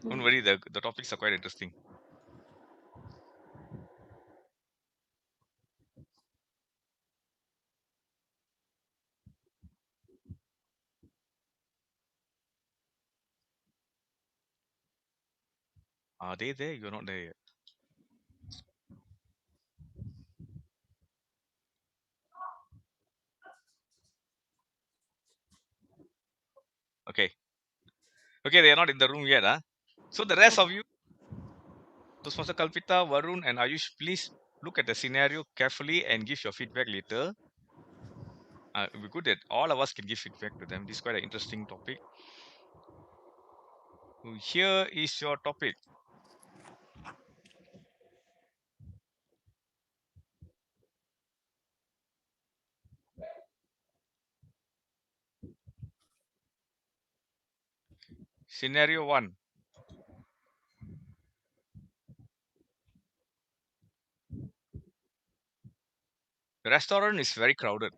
Don't worry, the topics are quite interesting. Are they there? You're not there yet. Okay. Okay, they are not in the room yet, huh? So the rest of you, so Sponsor Kalpita, Varun, and Ayush, please look at the scenario carefully and give your feedback later. It would be good that all of us can give feedback to them. This is quite an interesting topic. So here is your topic. Scenario 1. The restaurant is very crowded.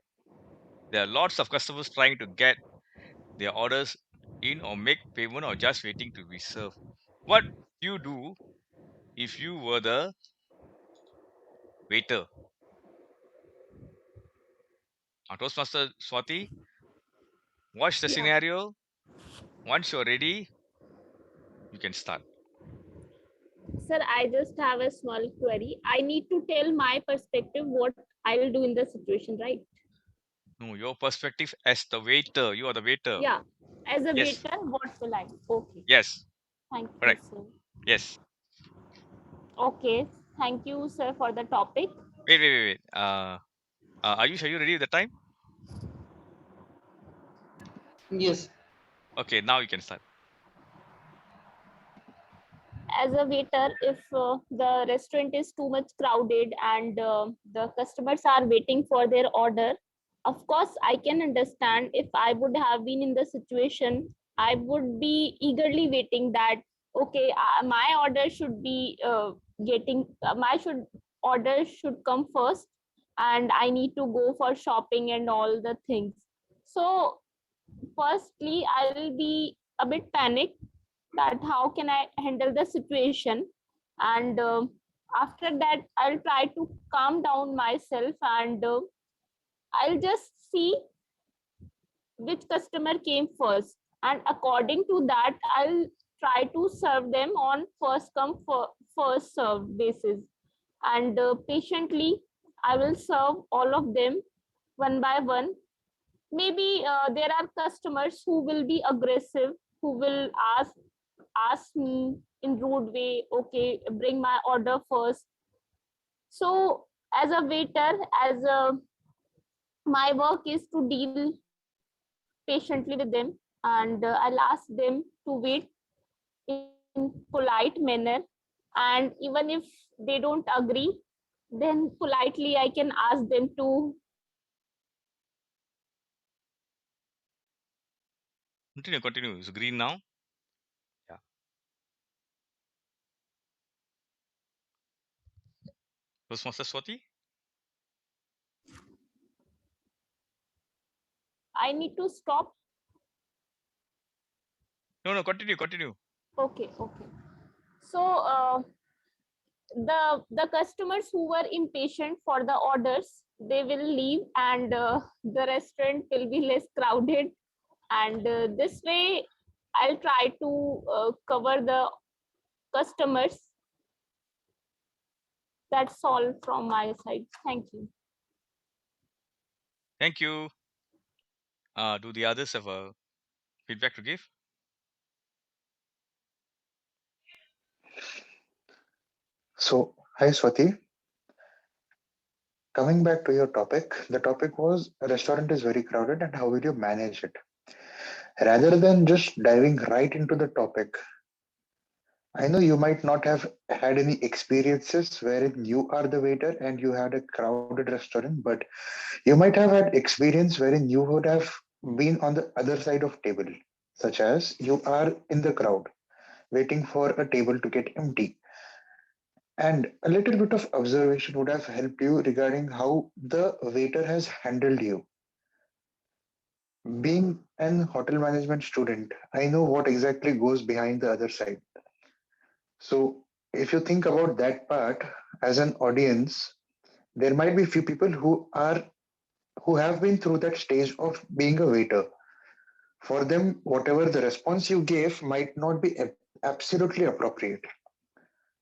There are lots of customers trying to get their orders in or make payment or just waiting to be served. What you do if you were the waiter? Toastmaster Swati, watch the Yeah. scenario. Once you're ready, you can start. Sir, I just have a small query. I need to tell my perspective what I'll do in the situation, right? No, your perspective as the waiter. You are the waiter. Yeah. As a Yes. waiter, what will I? Okay. Yes. Thank you, Correct. sir. Yes. Okay. Thank you, sir, for the topic. Wait. Are you ready with the time? Yes. Okay, now you can start. As a waiter, if the restaurant is too much crowded and the customers are waiting for their order, of course I can understand. If I would have been in the situation, I would be eagerly waiting that okay, my order should be getting my should order should come first, and I need to go for shopping and all the things. So firstly I'll be a bit panicked that how can I handle the situation, and after that I'll try to calm down myself, and I'll just see which customer came first, and according to that I'll try to serve them on first come first served basis, and patiently I will serve all of them one by one. Maybe there are customers who will be aggressive, who will ask ask me in rude way, okay, bring my order first. So as a waiter, as a my work is to deal patiently with them, and I'll ask them to wait in polite manner. And even if they don't agree, then politely I can ask them to Continue. It's green now. Yeah. Toastmaster Swati? I need to stop. No, continue. Okay. So the customers who were impatient for the orders, they will leave, and the restaurant will be less crowded. And this way I'll try to cover the customers. That's all from my side. Thank you. Thank you. Do the others have a feedback to give? So, hi Swati. Coming back to your topic, the topic was a restaurant is very crowded and how will you manage it? Rather than just diving right into the topic, I know you might not have had any experiences wherein you are the waiter and you had a crowded restaurant, but you might have had experience wherein you would have been on the other side of table, such as you are in the crowd waiting for a table to get empty. And a little bit of observation would have helped you regarding how the waiter has handled you. Being an hotel management student, I know what exactly goes behind the other side. So if you think about that part as an audience, there might be few people who have been through that stage of being a waiter. For them, whatever the response you gave might not be absolutely appropriate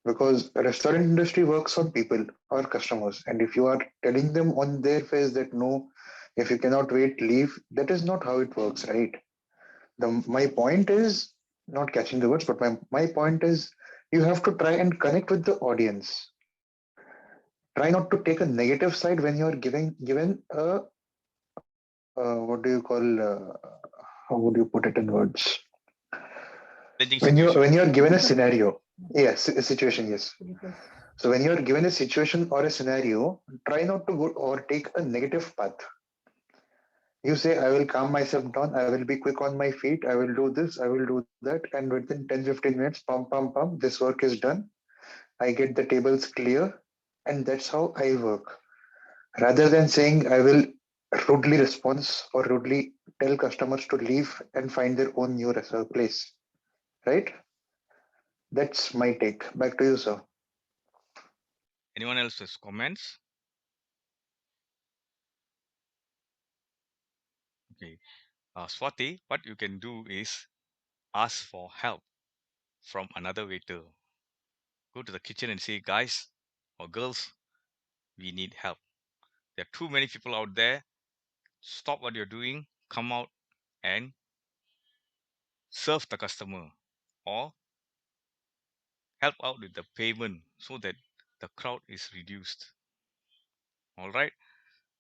because restaurant industry works on people or customers, and if you are telling them on their face that no, if you cannot wait, leave, that is not how it works, right? My point is not catching the words, but my point is you have to try and connect with the audience. Try not to take a negative side when you are given a what do you call how would you put it in words? Challenging When situation. you are given a scenario, yes, a situation, yes. So when you are given a situation or a scenario, try not to go or take a negative path. You say, I will calm myself down, I will be quick on my feet, I will do this, I will do that, and within 10-15 minutes, pump, this work is done. I get the tables clear, and that's how I work. Rather than saying I will rudely respond or rudely tell customers to leave and find their own new place. Right? That's my take. Back to you, sir. Anyone else has comments? Okay. Swati, what you can do is ask for help from another waiter. Go to the kitchen and say, guys or girls, we need help. There are too many people out there. Stop what you're doing, come out and serve the customer or help out with the payment so that the crowd is reduced. All right.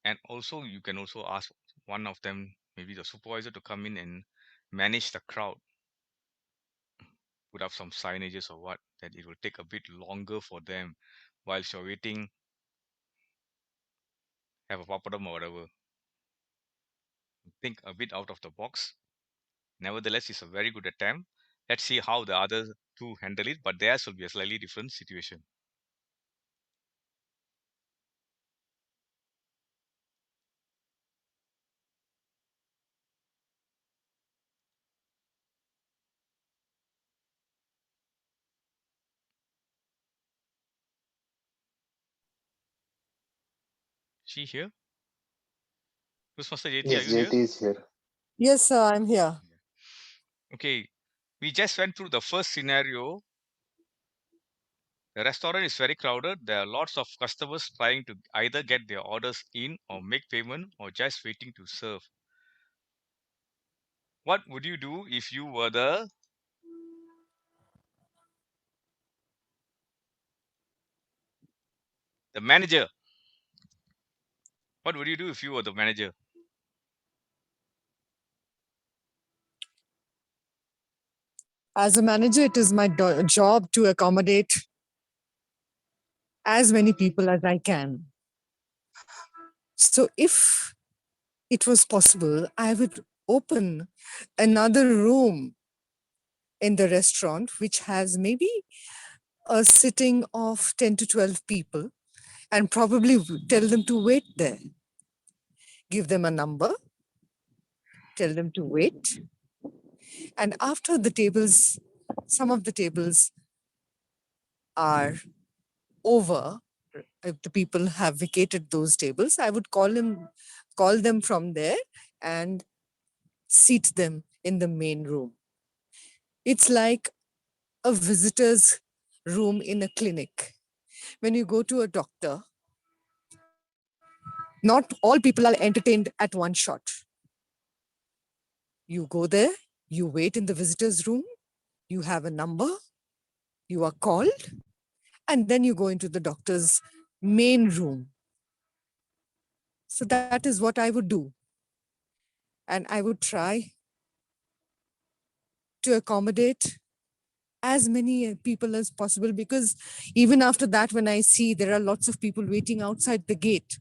And also, you can also ask one of them, maybe the supervisor, to come in and manage the crowd, put up some signages or what, that it will take a bit longer for them whilst you're waiting, have a papadum or whatever. Think a bit out of the box. Nevertheless, it's a very good attempt. Let's see how the other two handle it, but theirs will be a slightly different situation. She here? Who's Master JT? Are Yes, you here? JT is here. Yes, sir, I'm here. Okay. We just went through the first scenario. The restaurant is very crowded. There are lots of customers trying to either get their orders in or make payment or just waiting to serve. What would you do if you were the The manager. What would you do if you were the manager? As a manager, it is my job to accommodate as many people as I can. So if it was possible, I would open another room in the restaurant, which has maybe a sitting of 10 to 12 people, and probably tell them to wait there. Give them a number, tell them to wait. And after the tables, some of the tables are over, if the people have vacated those tables, I would call them from there and seat them in the main room. It's like a visitor's room in a clinic. When you go to a doctor, not all people are entertained at one shot. You go there, you wait in the visitor's room, you have a number, you are called, and then you go into the doctor's main room. So that is what I would do. And I would try to accommodate as many people as possible, because even after that, when I see there are lots of people waiting outside the gate,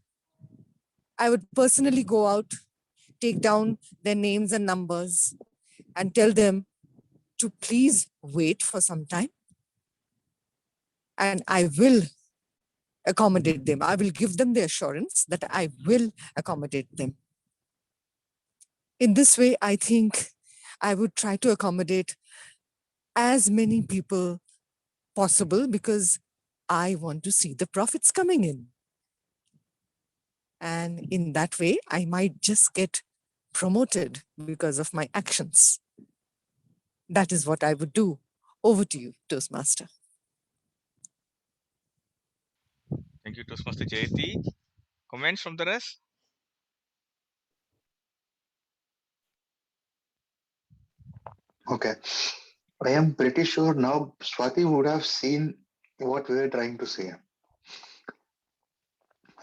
I would personally go out, take down their names and numbers, and tell them to please wait for some time. And I will accommodate them. I will give them the assurance that I will accommodate them. In this way, I think I would try to accommodate as many people possible, because I want to see the profits coming in. And in that way, I might just get promoted because of my actions. That is what I would do. Over to you, Toastmaster. Thank you, Toastmaster Jayati. Comments from the rest? Okay. I am pretty sure now Swati would have seen what we were trying to say.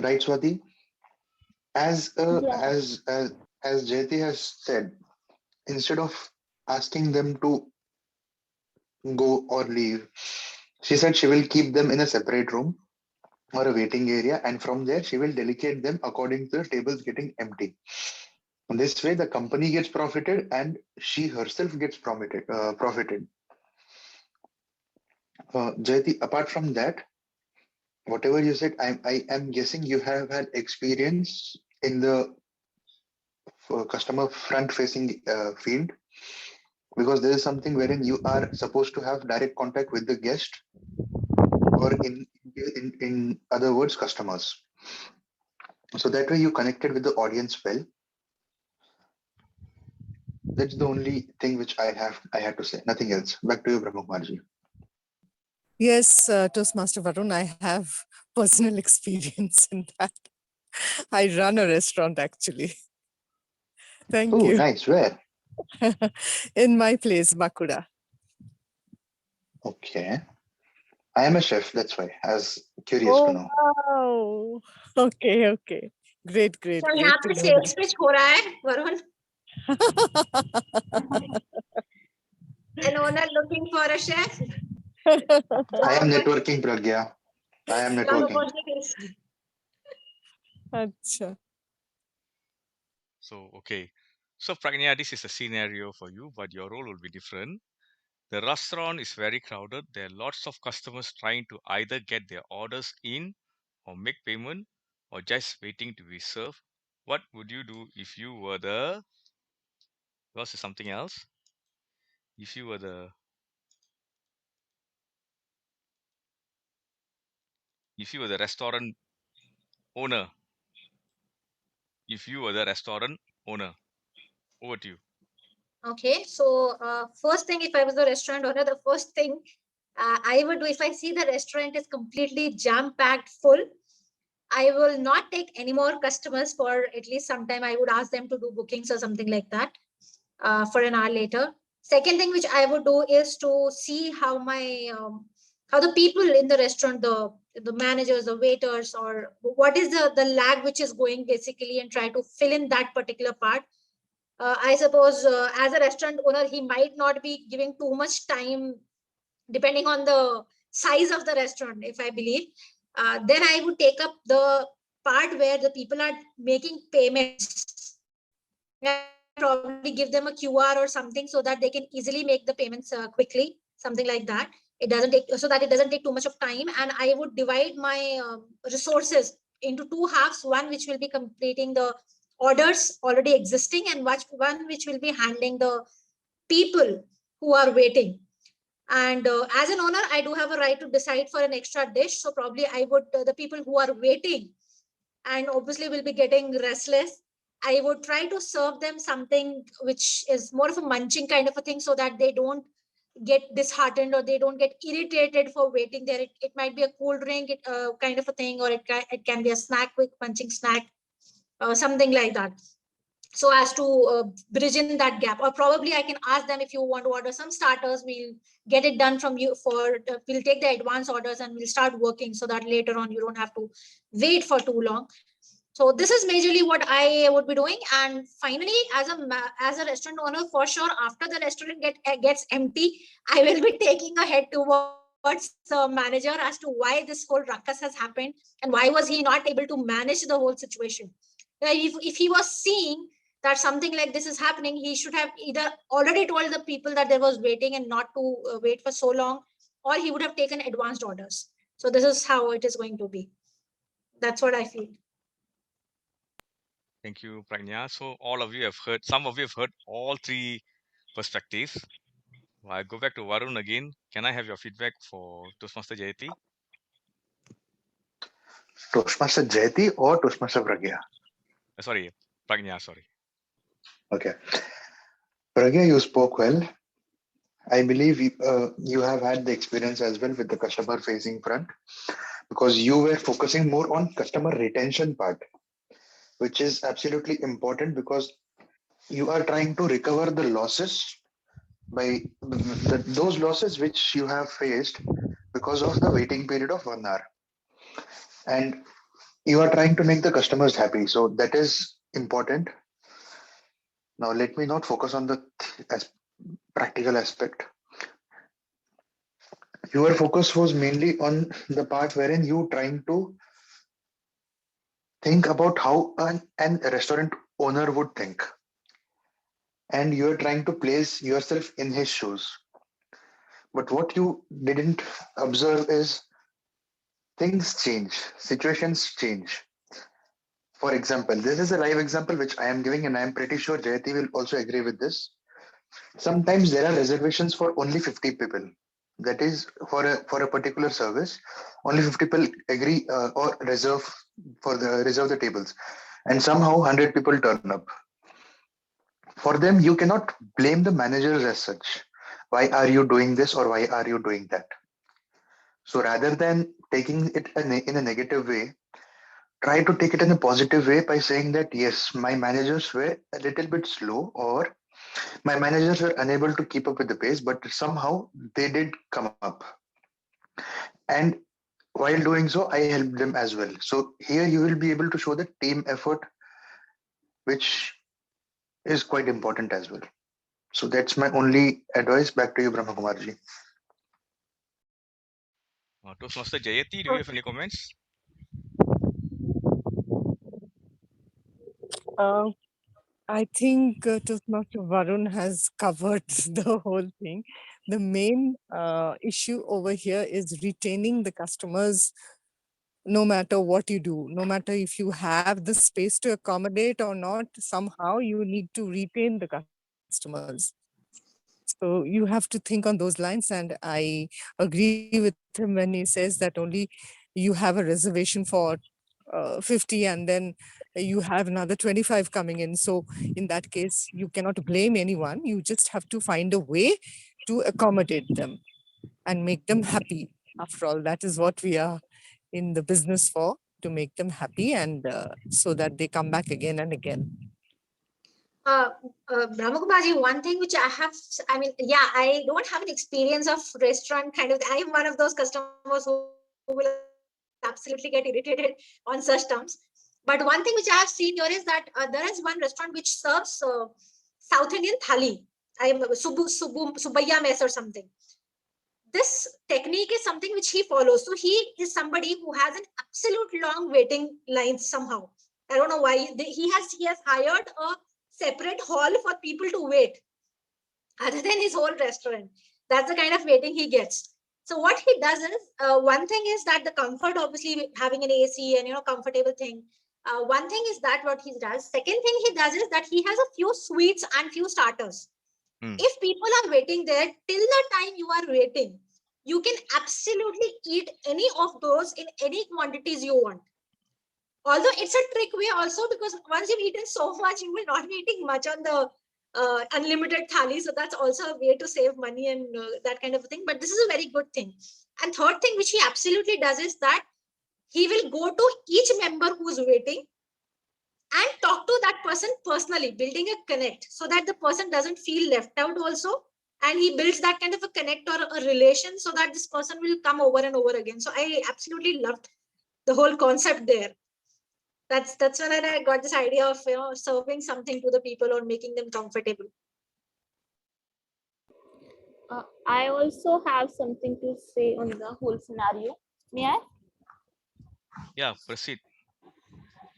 Right, Swati? As Yeah. as Jayati has said, instead of asking them to go or leave, she said she will keep them in a separate room or a waiting area, and from there she will delegate them according to the tables getting empty. This way, the company gets profited and she herself gets profited. Jayati, apart from that, whatever you said, I am guessing you have had experience in the customer front facing field, because there is something wherein you are supposed to have direct contact with the guest, or in other words, customers. So that way you connected with the audience well. That's the only thing which I had to say. Nothing else. Back to you, Brahmakumarji. Yes, Toastmaster Varun, I have personal experience in that. I run a restaurant actually. Thank Oh, you. nice. Where? In my place, Bakura. Okay. I am a chef, that's why. I was curious to Oh, know. wow. Okay, okay. Great, So great, यहाँ great to पे know sales pitch हो रहा है Varun. that. An owner looking for a chef. I Job am networking, Pragya. I am networking. opportunities. Acha. So, okay. So, Pragnya, this is a scenario for you, but your role will be different. The restaurant is very crowded. There are lots of customers trying to either get their orders in or make payment or just waiting to be served. What would you do if you were the, yours is something else? If you were the, if you were the restaurant owner, if you were the restaurant owner, over to you. Okay, so first thing, if I was the restaurant owner, the first thing I would do, if I see the restaurant is completely jam-packed full, I will not take any more customers for at least some time. I would ask them to do bookings or something like that for an hour later. Second thing which I would do is to see how my how the people in the restaurant, the managers, the waiters, or what is the lag which is going basically, and try to fill in that particular part. I suppose as a restaurant owner, he might not be giving too much time depending on the size of the restaurant, if I believe. Then I would take up the part where the people are making payments. And probably give them a QR or something so that they can easily make the payments quickly, something like that. It doesn't take, so that it doesn't take too much of time. And I would divide my resources into two halves: one which will be completing the orders already existing, and one which will be handling the people who are waiting. And as an owner, I do have a right to decide for an extra dish. So probably I would, the people who are waiting and obviously will be getting restless, I would try to serve them something which is more of a munching kind of a thing, so that they don't get disheartened or they don't get irritated for waiting there. It might be a cool drink, kind of a thing, or it can be a snack, quick punching snack, something like that, so as to bridge in that gap. Or probably I can ask them, if you want to order some starters, we'll get it done from you for, we'll take the advance orders and we'll start working, so that later on you don't have to wait for too long. So this is majorly what I would be doing. And finally, as a restaurant owner, for sure, after the restaurant gets empty, I will be taking a head towards the manager as to why this whole ruckus has happened, and why was he not able to manage the whole situation. If he was seeing that something like this is happening, he should have either already told the people that there was waiting and not to wait for so long, or he would have taken advanced orders. So this is how it is going to be. That's what I feel. Thank you, Pragnya. So all of you have heard, some of you have heard all three perspectives. I go back to Varun again. Can I have your feedback for Toastmaster Jayati? Toastmaster Jayati or Toastmaster Pragya? Sorry, Pragnya, sorry. Okay. Pragya, you spoke well. I believe you have had the experience as well with the customer facing front, because you were focusing more on customer retention part, which is absolutely important, because you are trying to recover the losses by those losses which you have faced because of the waiting period of 1 hour, and you are trying to make the customers happy. So that is important. Now let me not focus on the as practical aspect. Your focus was mainly on the part wherein you trying to think about how an restaurant owner would think, and you're trying to place yourself in his shoes. But what you didn't observe is things change, situations change. For example, this is a live example which I am giving, and I am pretty sure Jayati will also agree with this. Sometimes there are reservations for only 50 people. That is for a particular service, only 50 people agree or reserve the tables, and somehow 100 people turn up. For them, you cannot blame the managers as such. Why are you doing this or why are you doing that? So rather than taking it in a negative way, try to take it in a positive way by saying that yes, my managers were a little bit slow, or my managers were unable to keep up with the pace, but somehow they did come up. And while doing so, I helped them as well. So here you will be able to show the team effort, which is quite important as well. So that's my only advice. Back to you, Brahma Kumarji. Toastmaster Jayati, do you have any comments? Uh, I think Toastmaster Varun has covered the whole thing. The main issue over here is retaining the customers no matter what you do, no matter if you have the space to accommodate or not, somehow you need to retain the customers. So you have to think on those lines. And I agree with him when he says that only you have a reservation for 50 and then you have another 25 coming in. So in that case, you cannot blame anyone. You just have to find a way to accommodate them and make them happy. After all, that is what we are in the business for, to make them happy, and so that they come back again and again. Brahmakumarji, one thing which I have, I mean, yeah, I don't have an experience of restaurant kind of. I am one of those customers who will absolutely get irritated on such terms. But one thing which I have seen here is that there is one restaurant which serves South Indian thali. I am Subaya mess or something. This technique is something which he follows. So he is somebody who has an absolute long waiting lines somehow. I don't know why he has hired a separate hall for people to wait other than his whole restaurant. That's the kind of waiting he gets. So what he does is one thing is that the comfort, obviously having an AC and comfortable thing. One thing is that what he does. Second thing he does is that he has a few sweets and few starters. Mm. If people are waiting there till the time you are waiting, you can absolutely eat any of those in any quantities you want. Although it's a trick way also, because once you've eaten so much, you will not be eating much on the unlimited thali. So that's also a way to save money and that kind of thing. But this is a very good thing. And third thing which he absolutely does is that he will go to each member who's waiting and talk to that person personally, building a connect so that the person doesn't feel left out also. And he builds that kind of a connect or a relation so that this person will come over and over again. So I absolutely loved the whole concept there. That's when I got this idea of serving something to the people or making them comfortable. I also have something to say on the whole scenario. May I? Yeah, proceed.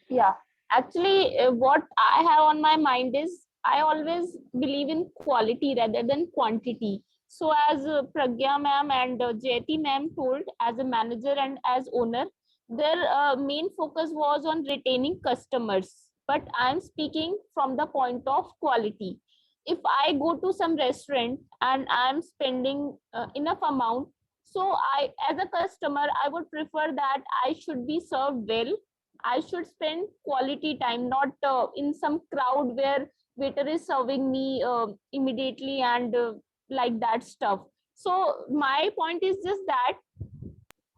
Yeah, actually, what I have on my mind is I always believe in quality rather than quantity. So, as Pragya ma'am and Jayati ma'am told, as a manager and as owner, their main focus was on retaining customers. But I'm speaking from the point of quality. If I go to some restaurant and I'm spending enough amount, so as a customer, I would prefer that I should be served well. I should spend quality time, not in some crowd where waiter is serving me immediately and like that stuff. So my point is just that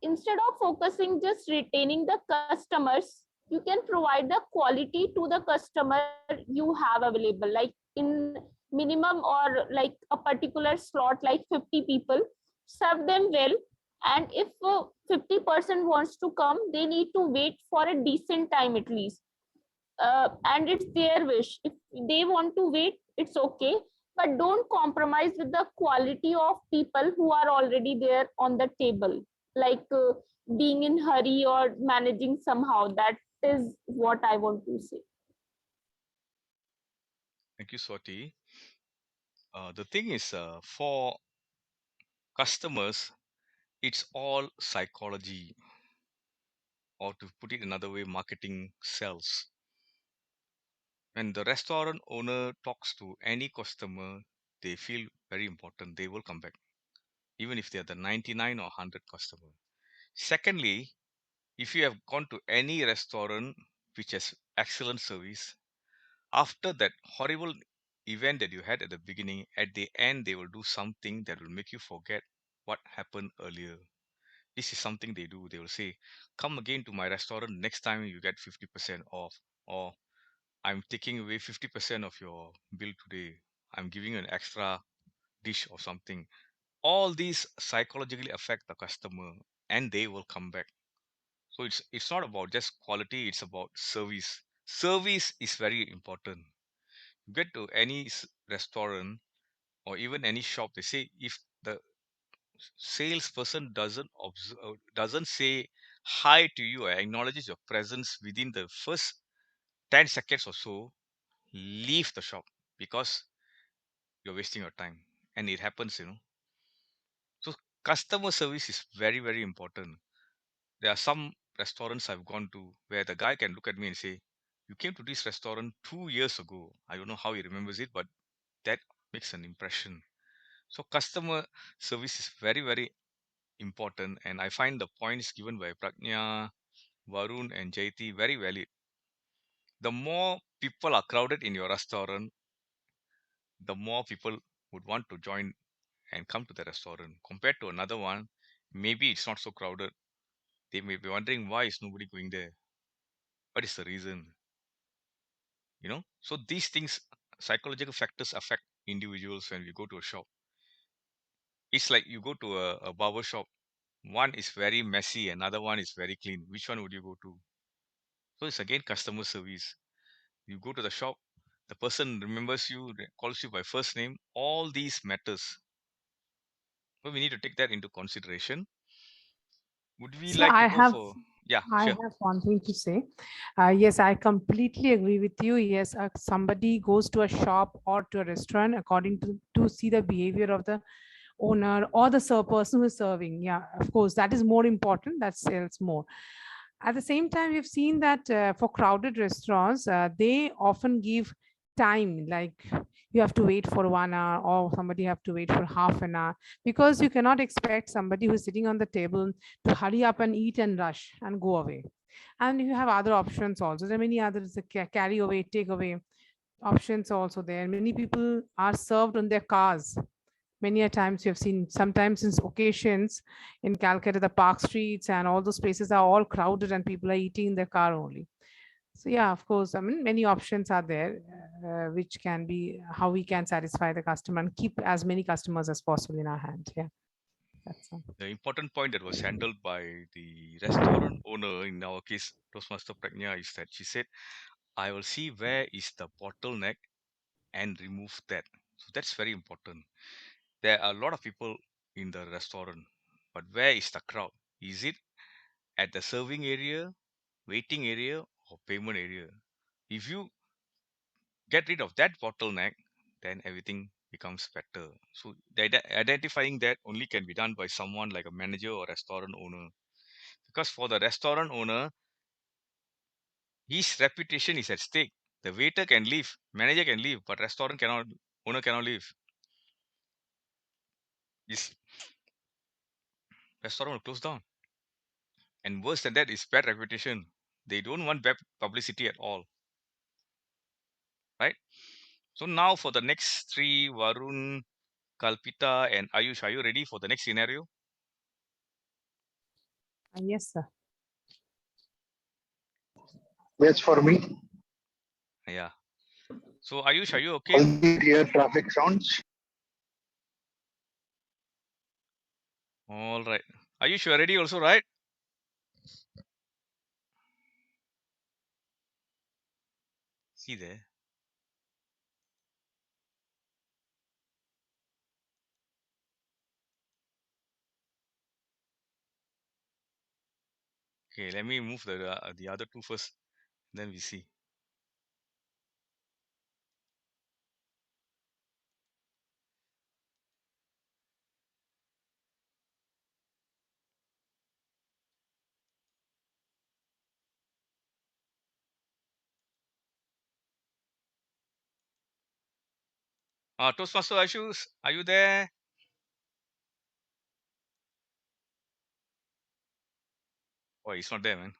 instead of focusing just retaining the customers, you can provide the quality to the customer you have available, like in minimum or like a particular slot, like 50 people, serve them well. And if 50% wants to come, they need to wait for a decent time at least. And it's their wish. If they want to wait, it's okay, but don't compromise with the quality of people who are already there on the table, like being in hurry or managing somehow. That is what I want to say. Thank you, Swati. The thing is, for customers, it's all psychology, or to put it another way, marketing sells. When the restaurant owner talks to any customer, they feel very important. They will come back, even if they are the 99 or 100 customer. Secondly, if you have gone to any restaurant which has excellent service, after that horrible event that you had at the beginning, at the end, they will do something that will make you forget what happened earlier. This is something they do. They will say, come again to my restaurant. Next time you get 50% off. Or I'm taking away 50% of your bill today. I'm giving you an extra dish or something. All these psychologically affect the customer and they will come back. So it's not about just quality, it's about service. Service is very important. You get to any restaurant or even any shop, they say if the salesperson doesn't say hi to you or acknowledges your presence within the first 10 seconds or so, leave the shop because you're wasting your time. And it happens. So customer service is very, very important. There are some restaurants I've gone to where the guy can look at me and say, you came to this restaurant 2 years ago. I don't know how he remembers it, but that makes an impression. So customer service is very, very important. And I find the points given by Pragnya, Varun, and Jaiti very valid. The more people are crowded in your restaurant, the more people would want to join and come to the restaurant. Compared to another one, maybe it's not so crowded. They may be wondering why is nobody going there. What is the reason? So these things psychological factors affect individuals when we go to a shop. It's like you go to a barber shop. One is very messy, another one is very clean. Which one would you go to? So it's again customer service. You go to the shop, the person remembers you, calls you by first name. All these matters. So we need to take that into consideration. Would we So like to go for? Yeah, I sure. have one thing to say. Yes, I completely agree with you. Yes, somebody goes to a shop or to a restaurant according to see the behavior of the owner or the person who is serving. Yeah, of course, that is more important. That sells more. At the same time, we've seen that for crowded restaurants, they often give time, like you have to wait for 1 hour or somebody have to wait for half an hour, because you cannot expect somebody who's sitting on the table to hurry up and eat and rush and go away. And you have other options also. There are many others, the carry away, take away options also there. Many people are served on their cars. Many a times you have seen, sometimes in occasions in Calcutta, the park streets and all those places are all crowded and people are eating in their car only. So yeah, of course, I mean, many options are there, which can be how we can satisfy the customer and keep as many customers as possible in our hand. Yeah, that's all. The important point that was handled by the restaurant owner, in our case, Toastmaster Pragnya, is that she said, I will see where is the bottleneck and remove that. So that's very important. There are a lot of people in the restaurant, but where is the crowd? Is it at the serving area, waiting area, or payment area? If you get rid of that bottleneck, then everything becomes better. So identifying that only can be done by someone like a manager or restaurant owner. Because for the restaurant owner, his reputation is at stake. The waiter can leave, manager can leave, but restaurant cannot, owner cannot leave. This restaurant will close down. And worse than that is bad reputation. They don't want bad publicity at all, right? So now for the next three, Varun, Kalpita, and Ayush, are you ready for the next scenario? Yes, sir. Yes, for me. Yeah. So Ayush, are you okay? All these clear traffic sounds. All right. Ayush, you are ready also, right? See there. Okay, let me move the other two first. Then we see. Toastmaster Ayush, are you there? Oh, he's not there, man.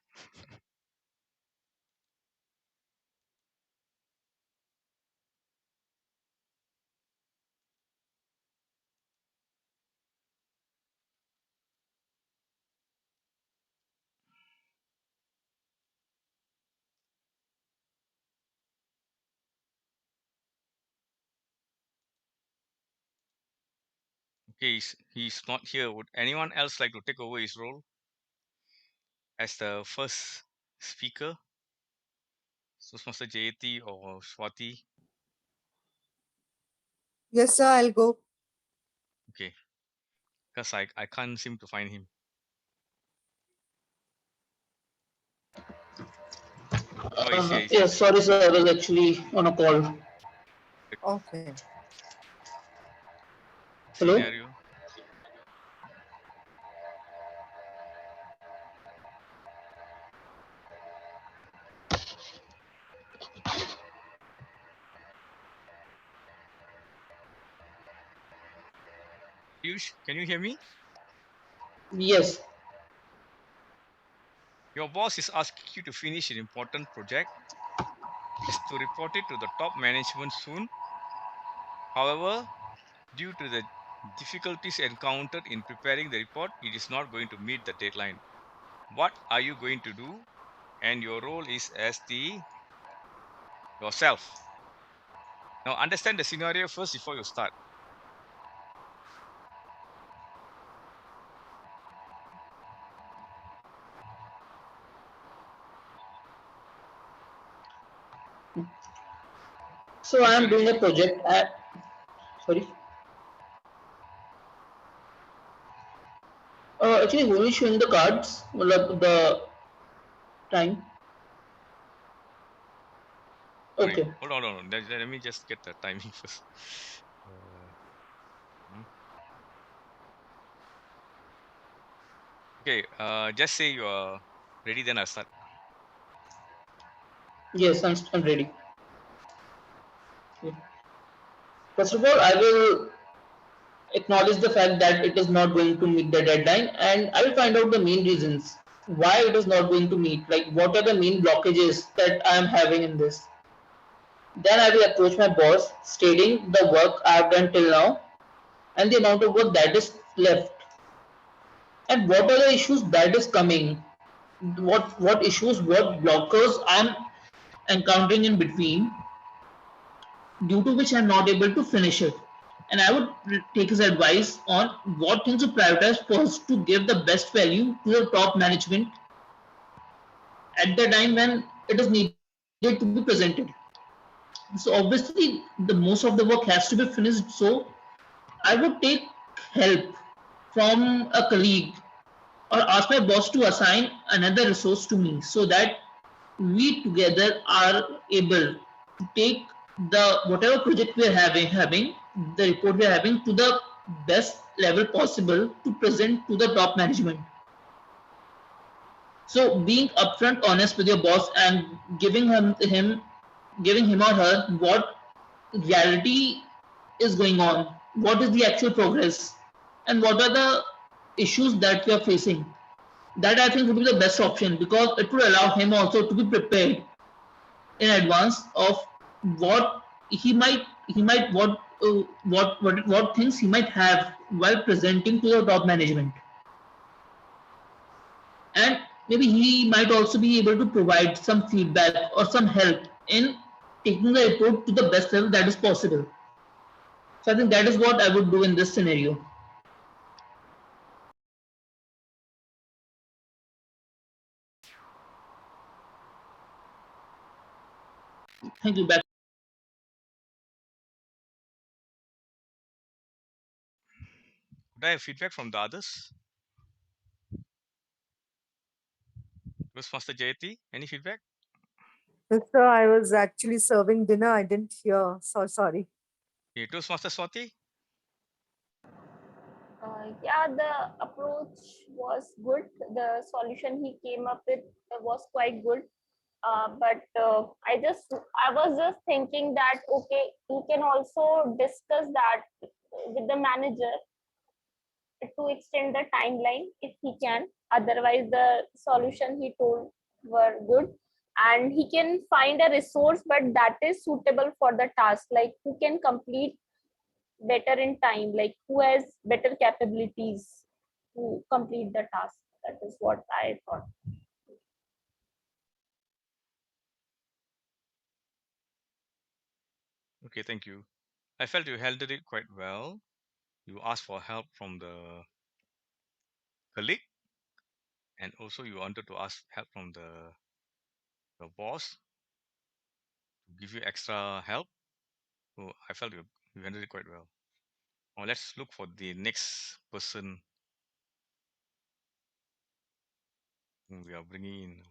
Okay, he's not here. Would anyone else like to take over his role as the first speaker? Toastmaster Jayati or Swati? Yes, sir, I'll go. Okay, because I can't seem to find him. Oh, he's here. He's here. Yes, sorry, sir. I was actually on a call. Okay. Hello? Scenario. Ayush, can you hear me? Yes. Your boss is asking you to finish an important project. Is to report it to the top management soon. However, due to the difficulties encountered in preparing the report, it is not going to meet the deadline. What are you going to do? And your role is as the yourself. Now understand the scenario first before you start. So I am Usually, doing a project at, sorry, actually only showing the cards, the time. sorry, Okay. hold on, hold on. Let me just get the timing first. Uh, hmm. Okay, just say you are ready, then I'll start. Yes, I'm ready. Yeah. First of all, I will acknowledge the fact that it is not going to meet the deadline, and I will find out the main reasons why it is not going to meet, like what are the main blockages that I am having in this. Then I will approach my boss stating the work I have done till now and the amount of work that is left, and what are the issues that is coming, what issues, what blockers I am encountering in between, due to which I am not able to finish it. And I would take his advice on what things to prioritize first to give the best value to the top management at the time when it is needed to be presented. So obviously, the most of the work has to be finished. So I would take help from a colleague or ask my boss to assign another resource to me so that we together are able to take the whatever project we are having the report we are having to the best level possible to present to the top management. So being upfront honest with your boss and giving him or her what reality is going on, what is the actual progress, and what are the issues that we are facing, that I think would be the best option, because it would allow him also to be prepared in advance of what he might what things he might have while presenting to the top management. And maybe he might also be able to provide some feedback or some help in taking the report to the best level that is possible. So I think that is what I would do in this scenario. Thank you. Back. Could I have feedback from the others? Master Jayati, any feedback? Mister, I was actually serving dinner. I didn't hear. So sorry. Okay, Master Swati? Yeah, the approach was good. The solution he came up with was quite good. But I was just thinking that okay, you can also discuss that with the manager to extend the timeline if he can. Otherwise, the solution he told were good, and he can find a resource, but that is suitable for the task. Like who can complete better in time, like who has better capabilities to complete the task. That is what I thought. Okay, thank you. I felt you handled it quite well. You asked for help from the colleague, and also you wanted to ask help from the boss to give you extra help. So I felt you handled it quite well. Now let's look for the next person whom we are bringing in.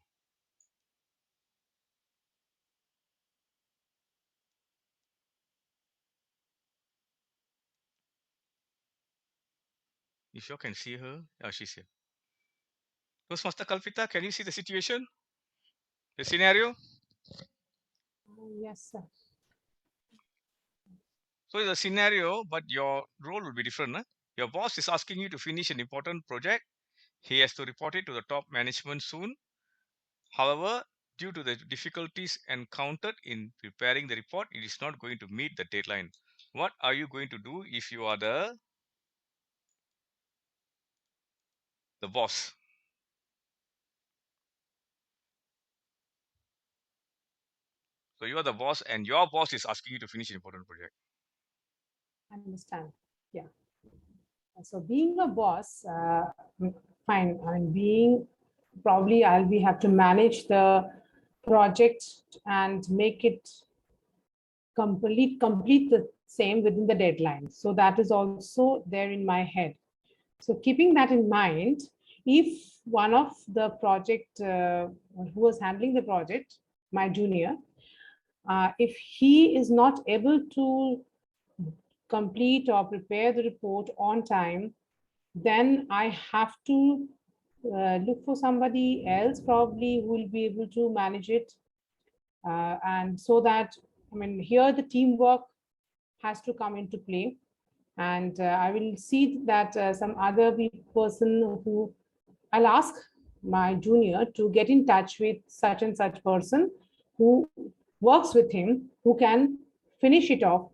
If you can see her, she's here. Toastmaster Kalpita, can you see the situation, the scenario? Yes, sir. So the scenario, but your role will be different. Huh? Your boss is asking you to finish an important project. He has to report it to the top management soon. However, due to the difficulties encountered in preparing the report, it is not going to meet the deadline. What are you going to do if you are the boss? So you are the boss, and your boss is asking you to finish an important project. Understand. Yeah. So being a boss, fine. I mean, being probably I'll be have to manage the project and make it complete the same within the deadline. So that is also there in my head. So keeping that in mind, if one of the project who was handling the project, my junior, if he is not able to complete or prepare the report on time, then I have to look for somebody else probably who will be able to manage it. And so that, I mean, here the teamwork has to come into play. And I will see that some other person who I'll ask my junior to get in touch with such and such person who works with him, who can finish it off,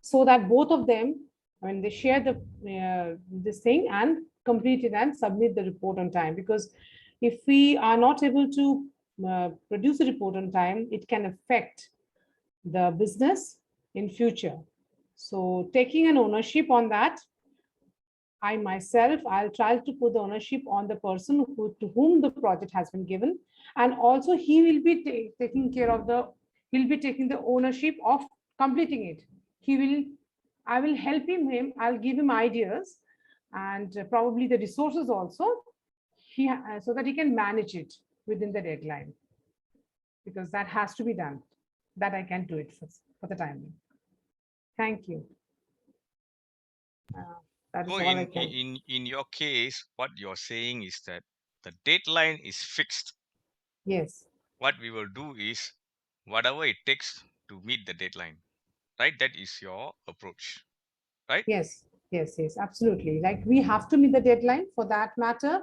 so that both of them, I mean, they share the this thing and complete it and submit the report on time. Because if we are not able to produce a report on time, it can affect the business in future. So taking an ownership on that, I myself, I'll try to put the ownership on the person to whom the project has been given. And also he will be taking care of he'll be taking the ownership of completing it. I will help him, I'll give him ideas and probably the resources also, so that he can manage it within the deadline. Because that has to be done, that I can do it for the time being. Thank you. That is So all I can. in your case, what you're saying is that the deadline is fixed. Yes. What we will do is whatever it takes to meet the deadline, right? That is your approach, right? Yes, yes, yes, absolutely. Like we have to meet the deadline for that matter.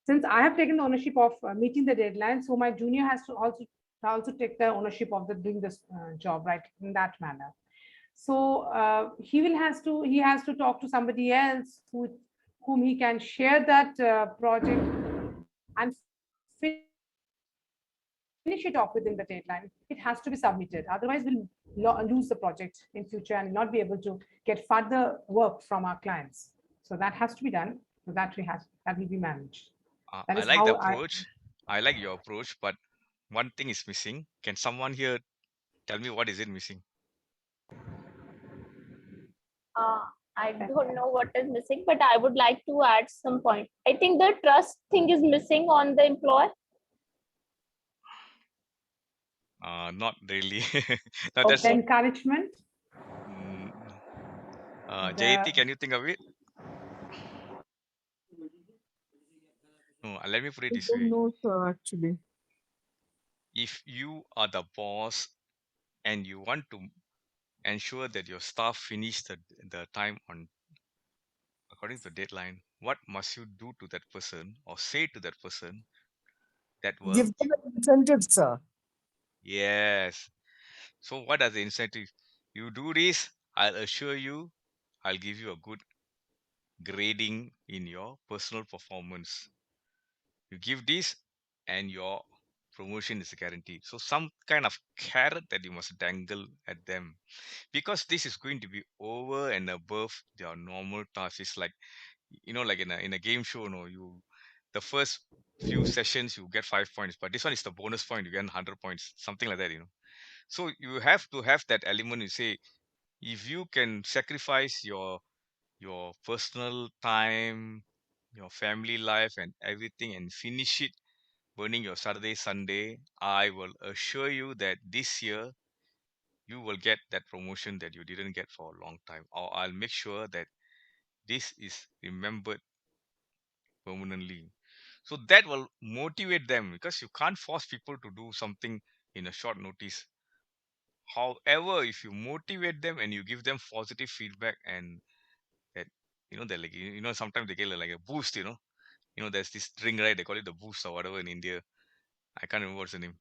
Since I have taken the ownership of meeting the deadline, so my junior has to also take the ownership of doing this job, right, in that manner. So he has to talk to somebody else whom he can share that project and finish it off within the deadline. It has to be submitted. Otherwise, we'll lose the project in future and not be able to get further work from our clients. So that has to be done. So that will be managed. That is I how like the I. approach. I like your approach, but one thing is missing. Can someone here tell me what is it missing? I don't know what is missing, but I would like to add some point. I think the trust thing is missing on the employer. Not really. No, The that's Okay. encouragement. mm, The Jayati, can you think of it? No, let me put it I this don't way. know, sir, actually. If you are the boss and you want to ensure that your staff finish the time on according to the deadline, what must you do to that person or say to that person that Give will, them an incentive, sir. yes. So what are the incentive? You do this, I'll assure you, I'll give you a good grading in your personal performance. You give this and your promotion is guaranteed. So some kind of carrot that you must dangle at them, because this is going to be over and above their normal tasks. It's like, like in a game show, the first few sessions you get 5 points, but this one is the bonus point, you get 100 points, something like that. So you have to have that element. You say, if you can sacrifice your personal time, your family life and everything and finish it burning your Saturday, Sunday, I will assure you that this year you will get that promotion that you didn't get for a long time. Or I'll make sure that this is remembered permanently. So that will motivate them, because you can't force people to do something in a short notice. However, if you motivate them and you give them positive feedback, and that they're like, sometimes they get like a boost. There's this drink, right? They call it the boost or whatever in India. I can't remember what's the name.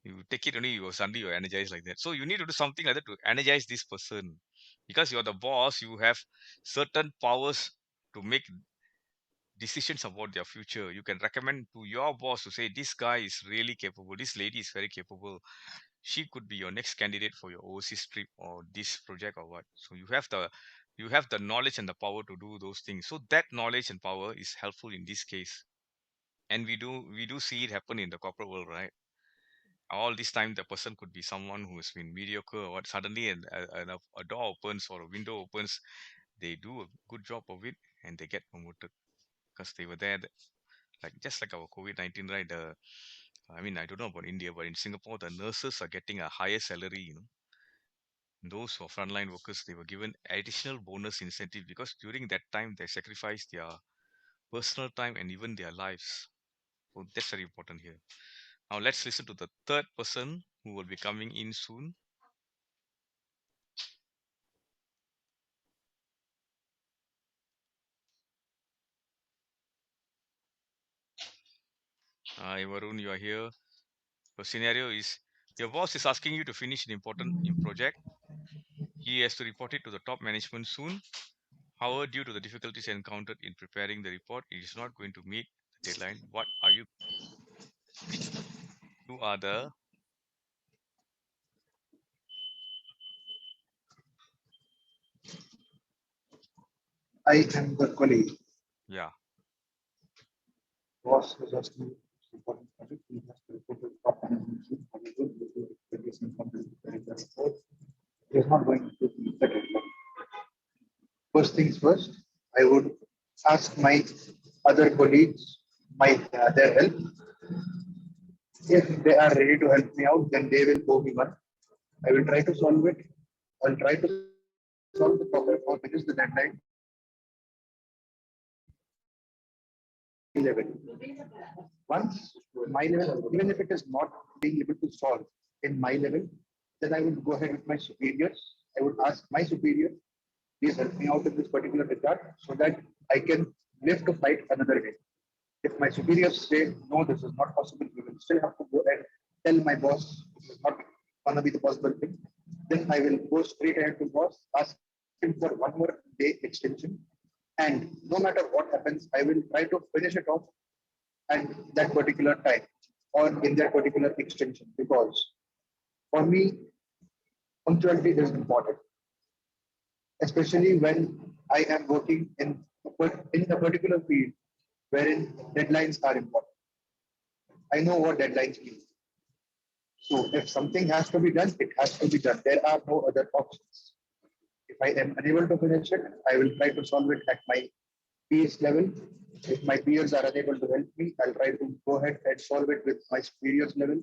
You take it only, suddenly you're energized like that. So you need to do something like that to energize this person, because you're the boss. You have certain powers to make decisions about their future. You can recommend to your boss to say, this guy is really capable, this lady is very capable, she could be your next candidate for your overseas trip or this project or what. So you have the knowledge and the power to do those things. So that knowledge and power is helpful in this case. And we do see it happen in the corporate world, right? All this time the person could be someone who has been mediocre or what, suddenly a door opens or a window opens, they do a good job of it and they get promoted because they were there, like just like our COVID-19, right? I mean, I don't know about India, but in Singapore the nurses are getting a higher salary, those who are frontline workers, they were given additional bonus incentive because during that time they sacrificed their personal time and even their lives. So that's very important here. Now let's listen to the third person who will be coming in soon. Hi Varun, you are here. The scenario is your boss is asking you to finish an important project. He has to report it to the top management soon. However, due to the difficulties encountered in preparing the report, it is not going to meet the deadline. What are you? You are the I am the colleague. yeah. Boss is asking me important project. He has to report to the top management team. However, due to difficulties encountered in preparing the report, he is not going to meet the deadline. First things first, I would ask my other colleagues their help. If they are ready to help me out, then they will owe me one. I will try to solve it. I'll try to solve the problem or finish the deadline level. Once my level, even if it is not being able to solve in my level, then I would go ahead with my superiors. I would ask my superior, please help me out in this particular regard so that I can live to fight another day. If my superiors say, no, this is not possible, we will still have to go and tell my boss this is not going to be the possible thing. Then I will go straight ahead to boss, ask him for one more day extension. And no matter what happens, I will try to finish it off at that particular time or in that particular extension because for me, punctuality is important, especially when I am working in a particular field wherein deadlines are important. I know what deadlines mean. So if something has to be done, it has to be done. There are no other options. If I am unable to finish it, I will try to solve it at my peers level. If my peers are unable to help me, I'll try to go ahead and solve it with my superiors level.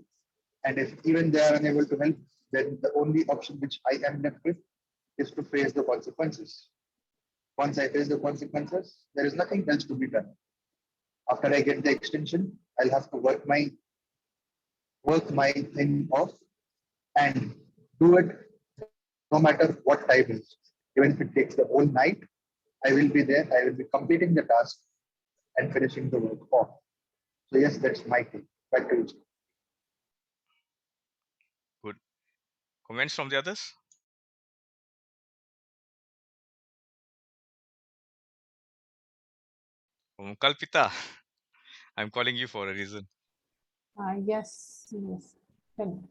And if even they are unable to help, then the only option which I am left with is to face the consequences. Once I face the consequences, there is nothing else to be done. After I get the extension, I'll have to work my thing off and do it no matter what time is. Even if it takes the whole night, I will be there. I will be completing the task and finishing the work off. So yes, that's my thing. Back to you. Good. Comments from the others? Kalpita, I'm calling you for a reason. Yes. Tell me.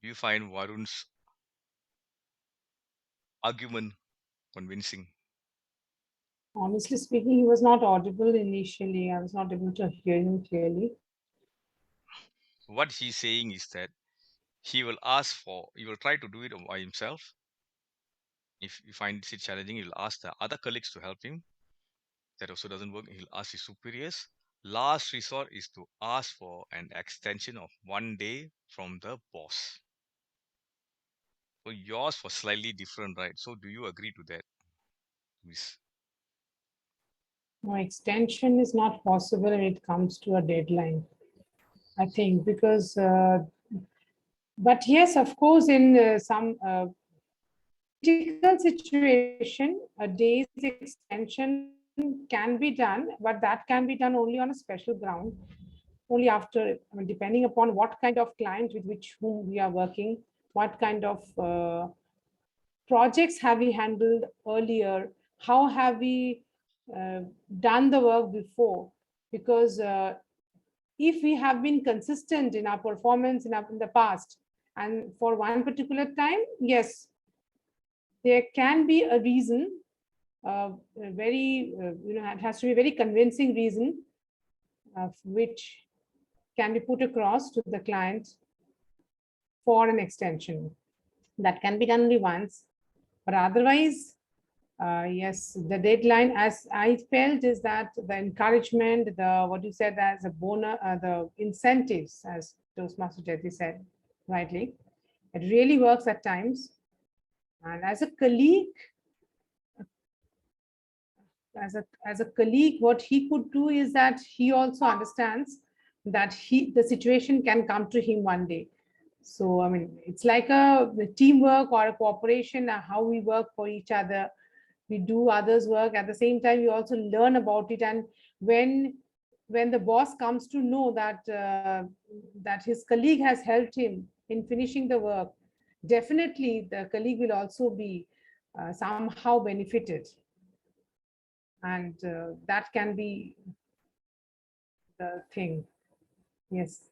You find Varun's argument convincing. Honestly speaking, he was not audible initially. I was not able to hear him clearly. What he's saying is that he will try to do it by himself. If he finds it challenging, he'll ask the other colleagues to help him. That also doesn't work. He'll ask his superiors. Last resort is to ask for an extension of 1 day from the boss. So yours was slightly different, right? So do you agree to that, Miss? No, extension is not possible when it comes to a deadline, I think, because, but yes, of course, in some critical situation, a day's extension can be done, but that can be done only on a special ground, only after, depending upon what kind of client with which whom we are working, what kind of projects have we handled earlier, how have we done the work before, because if we have been consistent in our performance in the past, and for one particular time, yes, there can be a reason, a very, it has to be a very convincing reason, which can be put across to the client for an extension. That can be done only once, but otherwise, yes, the deadline, as I felt, is that the encouragement, the what you said as a bonus, the incentives, as Toastmaster Jyoti said rightly, it really works at times. And as a colleague, as a colleague, what he could do is that he also understands that the situation can come to him one day. So I mean, it's like a teamwork or a cooperation, how we work for each other. We do others' work at the same time. We also learn about it, and when the boss comes to know that that his colleague has helped him in finishing the work, definitely the colleague will also be somehow benefited, and that can be the thing. Yes.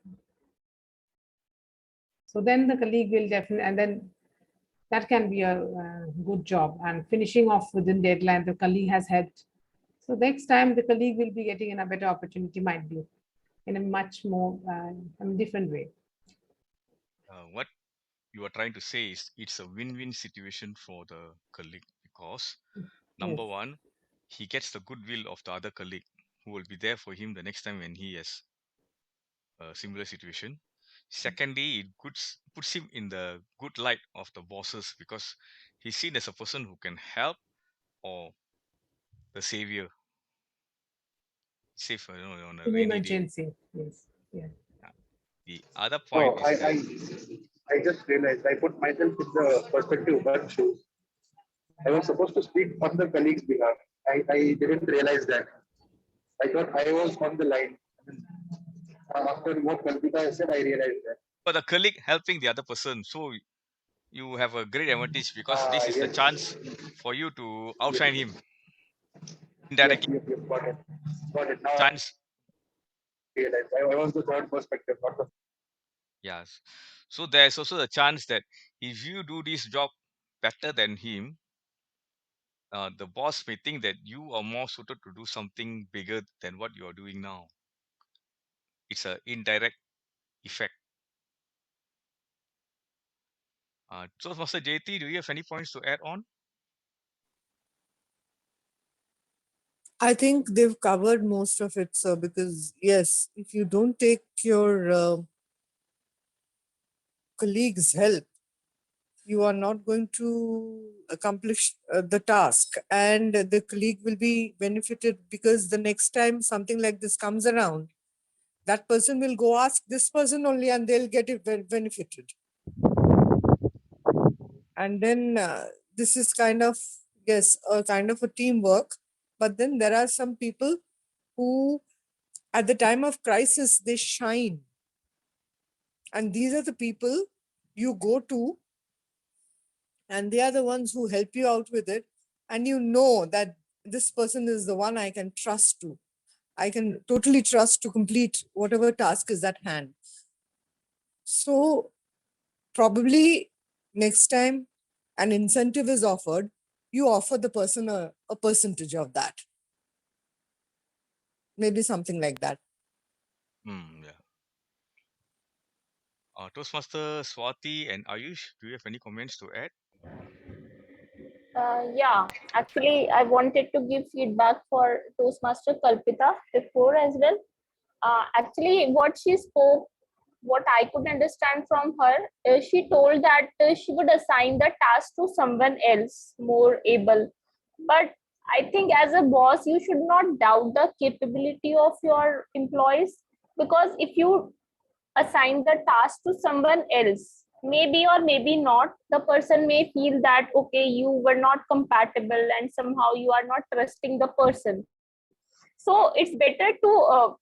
So then the colleague will definitely, and then that can be a good job, and finishing off within deadline, the colleague has helped. So next time the colleague will be getting in a better opportunity, might be in a much more different way. What you are trying to say is it's a win-win situation for the colleague because number Yes. one, he gets the goodwill of the other colleague who will be there for him the next time when he has a similar situation. Secondly, it puts him in the good light of the bosses because he's seen as a person who can help or the savior, save on a In rainy day. emergency, yes. Yeah. The other point Oh, is that I just realized I put myself in the perspective one shoes. I was supposed to speak on the colleague's behalf. I didn't realize that. I thought I was on the line. After what Kalpita said, I realized that. for the colleague helping the other person, so you have a great advantage because this is the Yes, chance for you to outshine yes, him yes, indirectly. yes, yes, got it. Got it. Now I Chance, realize I was the third perspective, not the. yes. So there's also the chance that if you do this job better than him, the boss may think that you are more suited to do something bigger than what you are doing now. It's an indirect effect. So, Master JT, do you have any points to add on? I think they've covered most of it, sir, because yes, if you don't take your colleagues' help, you are not going to accomplish the task, and the colleague will be benefited because the next time something like this comes around, that person will go ask this person only and they'll get it benefited. And then this is kind of, yes, a kind of a teamwork. But then there are some people who at the time of crisis, they shine. And these are the people you go to, and they are the ones who help you out with it. And you know that this person is the one I can trust to. I can totally trust to complete whatever task is at hand. So probably next time an incentive is offered, you offer the person a percentage of that. Maybe something like that. Yeah. Toastmaster Swati and Ayush, do you have any comments to add? Yeah, actually, I wanted to give feedback for Toastmaster Kalpita before as well. Actually, what she spoke, what I could understand from her, she told that she would assign the task to someone else more able. But I think as a boss, you should not doubt the capability of your employees, because if you assign the task to someone else, maybe or maybe not, the person may feel that okay, you were not compatible and somehow you are not trusting the person. So it's better to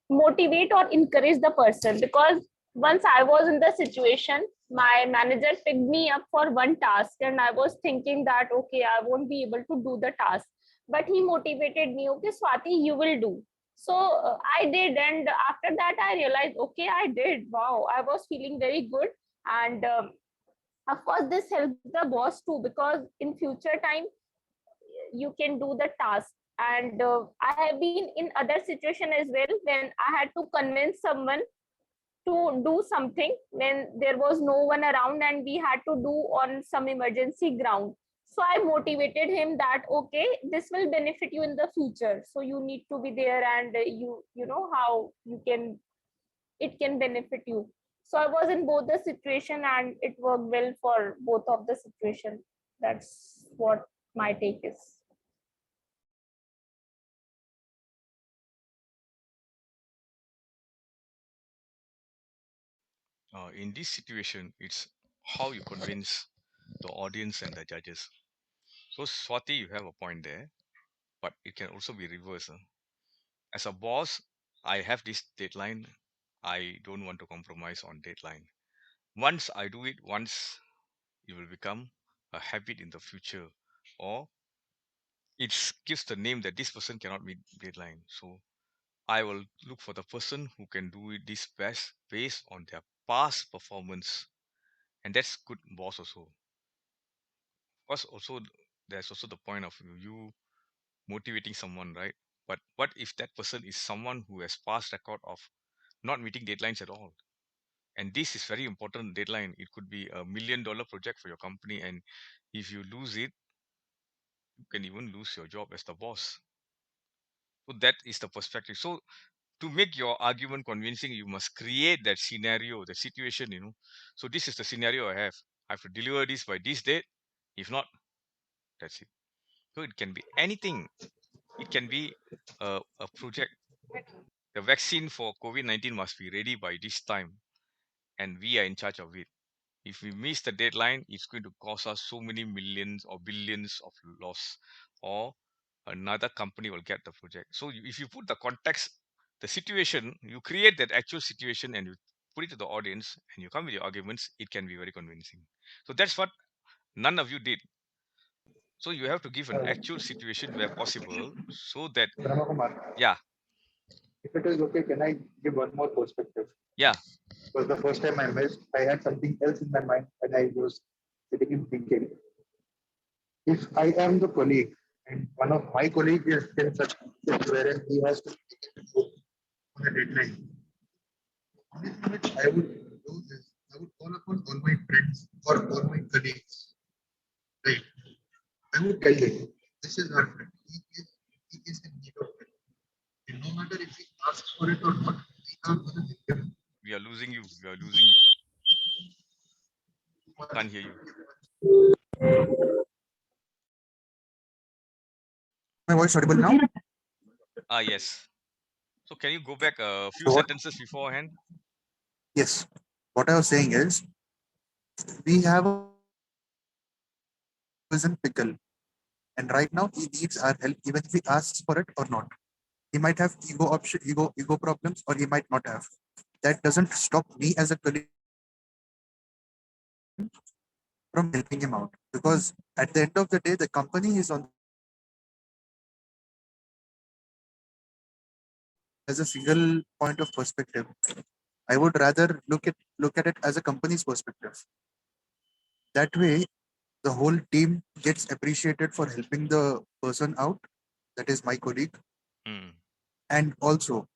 motivate or encourage the person, because once I was in the situation, my manager picked me up for one task and I was thinking that okay, I won't be able to do the task, but he motivated me, okay Swati, you will do. So I did, and after that I realized, okay, I did. Wow, I was feeling very good, and of course this helps the boss too, because in future time you can do the task. And I have been in other situation as well when I had to convince someone to do something when there was no one around and we had to do on some emergency ground. So I motivated him that, okay, this will benefit you in the future, so you need to be there, and you know how you can, it can benefit you. So I was in both the situation and it worked well for both of the situation. That's what my take is. In this situation, it's how you convince the audience and the judges. So, Swati, you have a point there, but it can also be reversed. As a boss, I have this deadline. I don't want to compromise on deadline. Once I do it once, it will become a habit in the future, or it gives the name that this person cannot meet deadline. So I will look for the person who can do it this best based on their past performance, and that's good boss also. Of course, also there's also the point of you motivating someone, right? But what if that person is someone who has past record of not meeting deadlines at all? And this is very important deadline. It could be $1 million project for your company, and if you lose it, you can even lose your job as the boss. So that is the perspective. So to make your argument convincing, you must create that scenario, the situation, So this is the scenario I have. I have to deliver this by this date. If not, that's it. So it can be anything. It can be a project. The vaccine for COVID-19 must be ready by this time, and we are in charge of it. If we miss the deadline, it's going to cost us so many millions or billions of loss, or another company will get the project. So if you put the context, the situation, you create that actual situation and you put it to the audience and you come with your arguments, it can be very convincing. So that's what none of you did. So you have to give an actual situation where possible, so that, Brahmakumar, yeah, if it is okay, can I give one more perspective? yeah, Because the first time I missed, I had something else in my mind and I was sitting and thinking. If I am the colleague and one of my colleagues is in such a situation wherein he has to on a deadline, only thing which I would do is I would call upon all my friends or all my colleagues. Right. I would tell him, this is our friend. He is in need of help. And no matter if he asks for it or not, we are going to help him. we are losing you. We are losing you. Can't hear you. My voice audible now? Ah, yes. So can you go back a few So what? sentences beforehand? Yes. What I was saying is, we have a person pickle, and right now he needs our help, even if he asks for it or not. He might have ego problems, or he might not have. That doesn't stop me as a colleague from helping him out, because at the end of the day, the company is on as a single point of perspective. I would rather look at it as a company's perspective. That way, the whole team gets appreciated for helping the person out. That is my colleague, Hmm. and also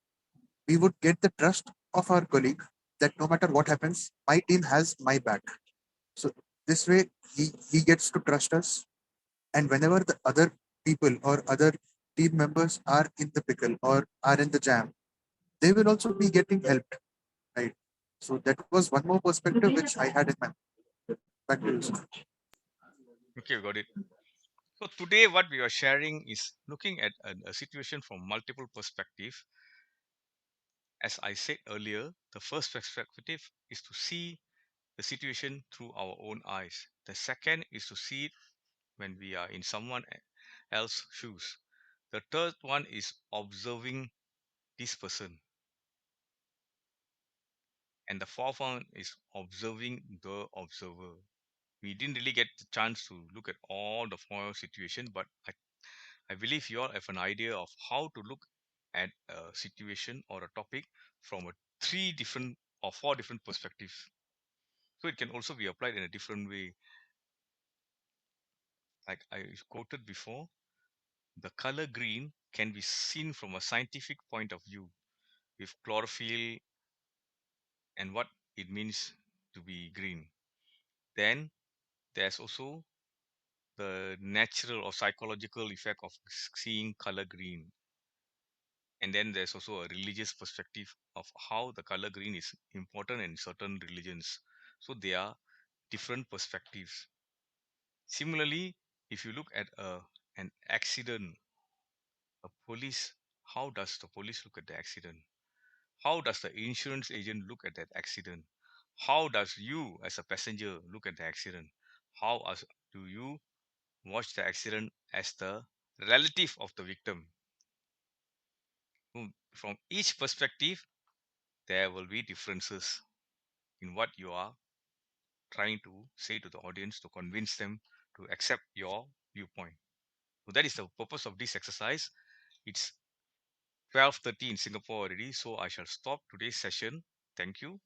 we would get the trust of our colleague that no matter what happens, my team has my back. So this way, he gets to trust us, and whenever the other people or other team members are in the pickle or are in the jam, they will also be getting helped, right? So that was one more perspective which I had in my back to you, sir. Okay, got it. So today what we are sharing is looking at a situation from multiple perspectives. As I said earlier, the first perspective is to see the situation through our own eyes. The second is to see it when we are in someone else's shoes. The third one is observing this person. And the fourth one is observing the observer. We didn't really get the chance to look at all the four situations, but I believe you all have an idea of how to look at a situation or a topic from a 3 different or 4 different perspectives. So it can also be applied in a different way. Like I quoted before, the color green can be seen from a scientific point of view with chlorophyll and what it means to be green. Then there's also the natural or psychological effect of seeing color green. And then there's also a religious perspective of how the color green is important in certain religions. So they are different perspectives. Similarly, if you look at an accident, a police, how does the police look at the accident? How does the insurance agent look at that accident? How does you as a passenger look at the accident? Do you watch the accident as the relative of the victim? From each perspective, there will be differences in what you are trying to say to the audience to convince them to accept your viewpoint. So that is the purpose of this exercise. It's 12:30 in Singapore already, so I shall stop today's session. Thank you.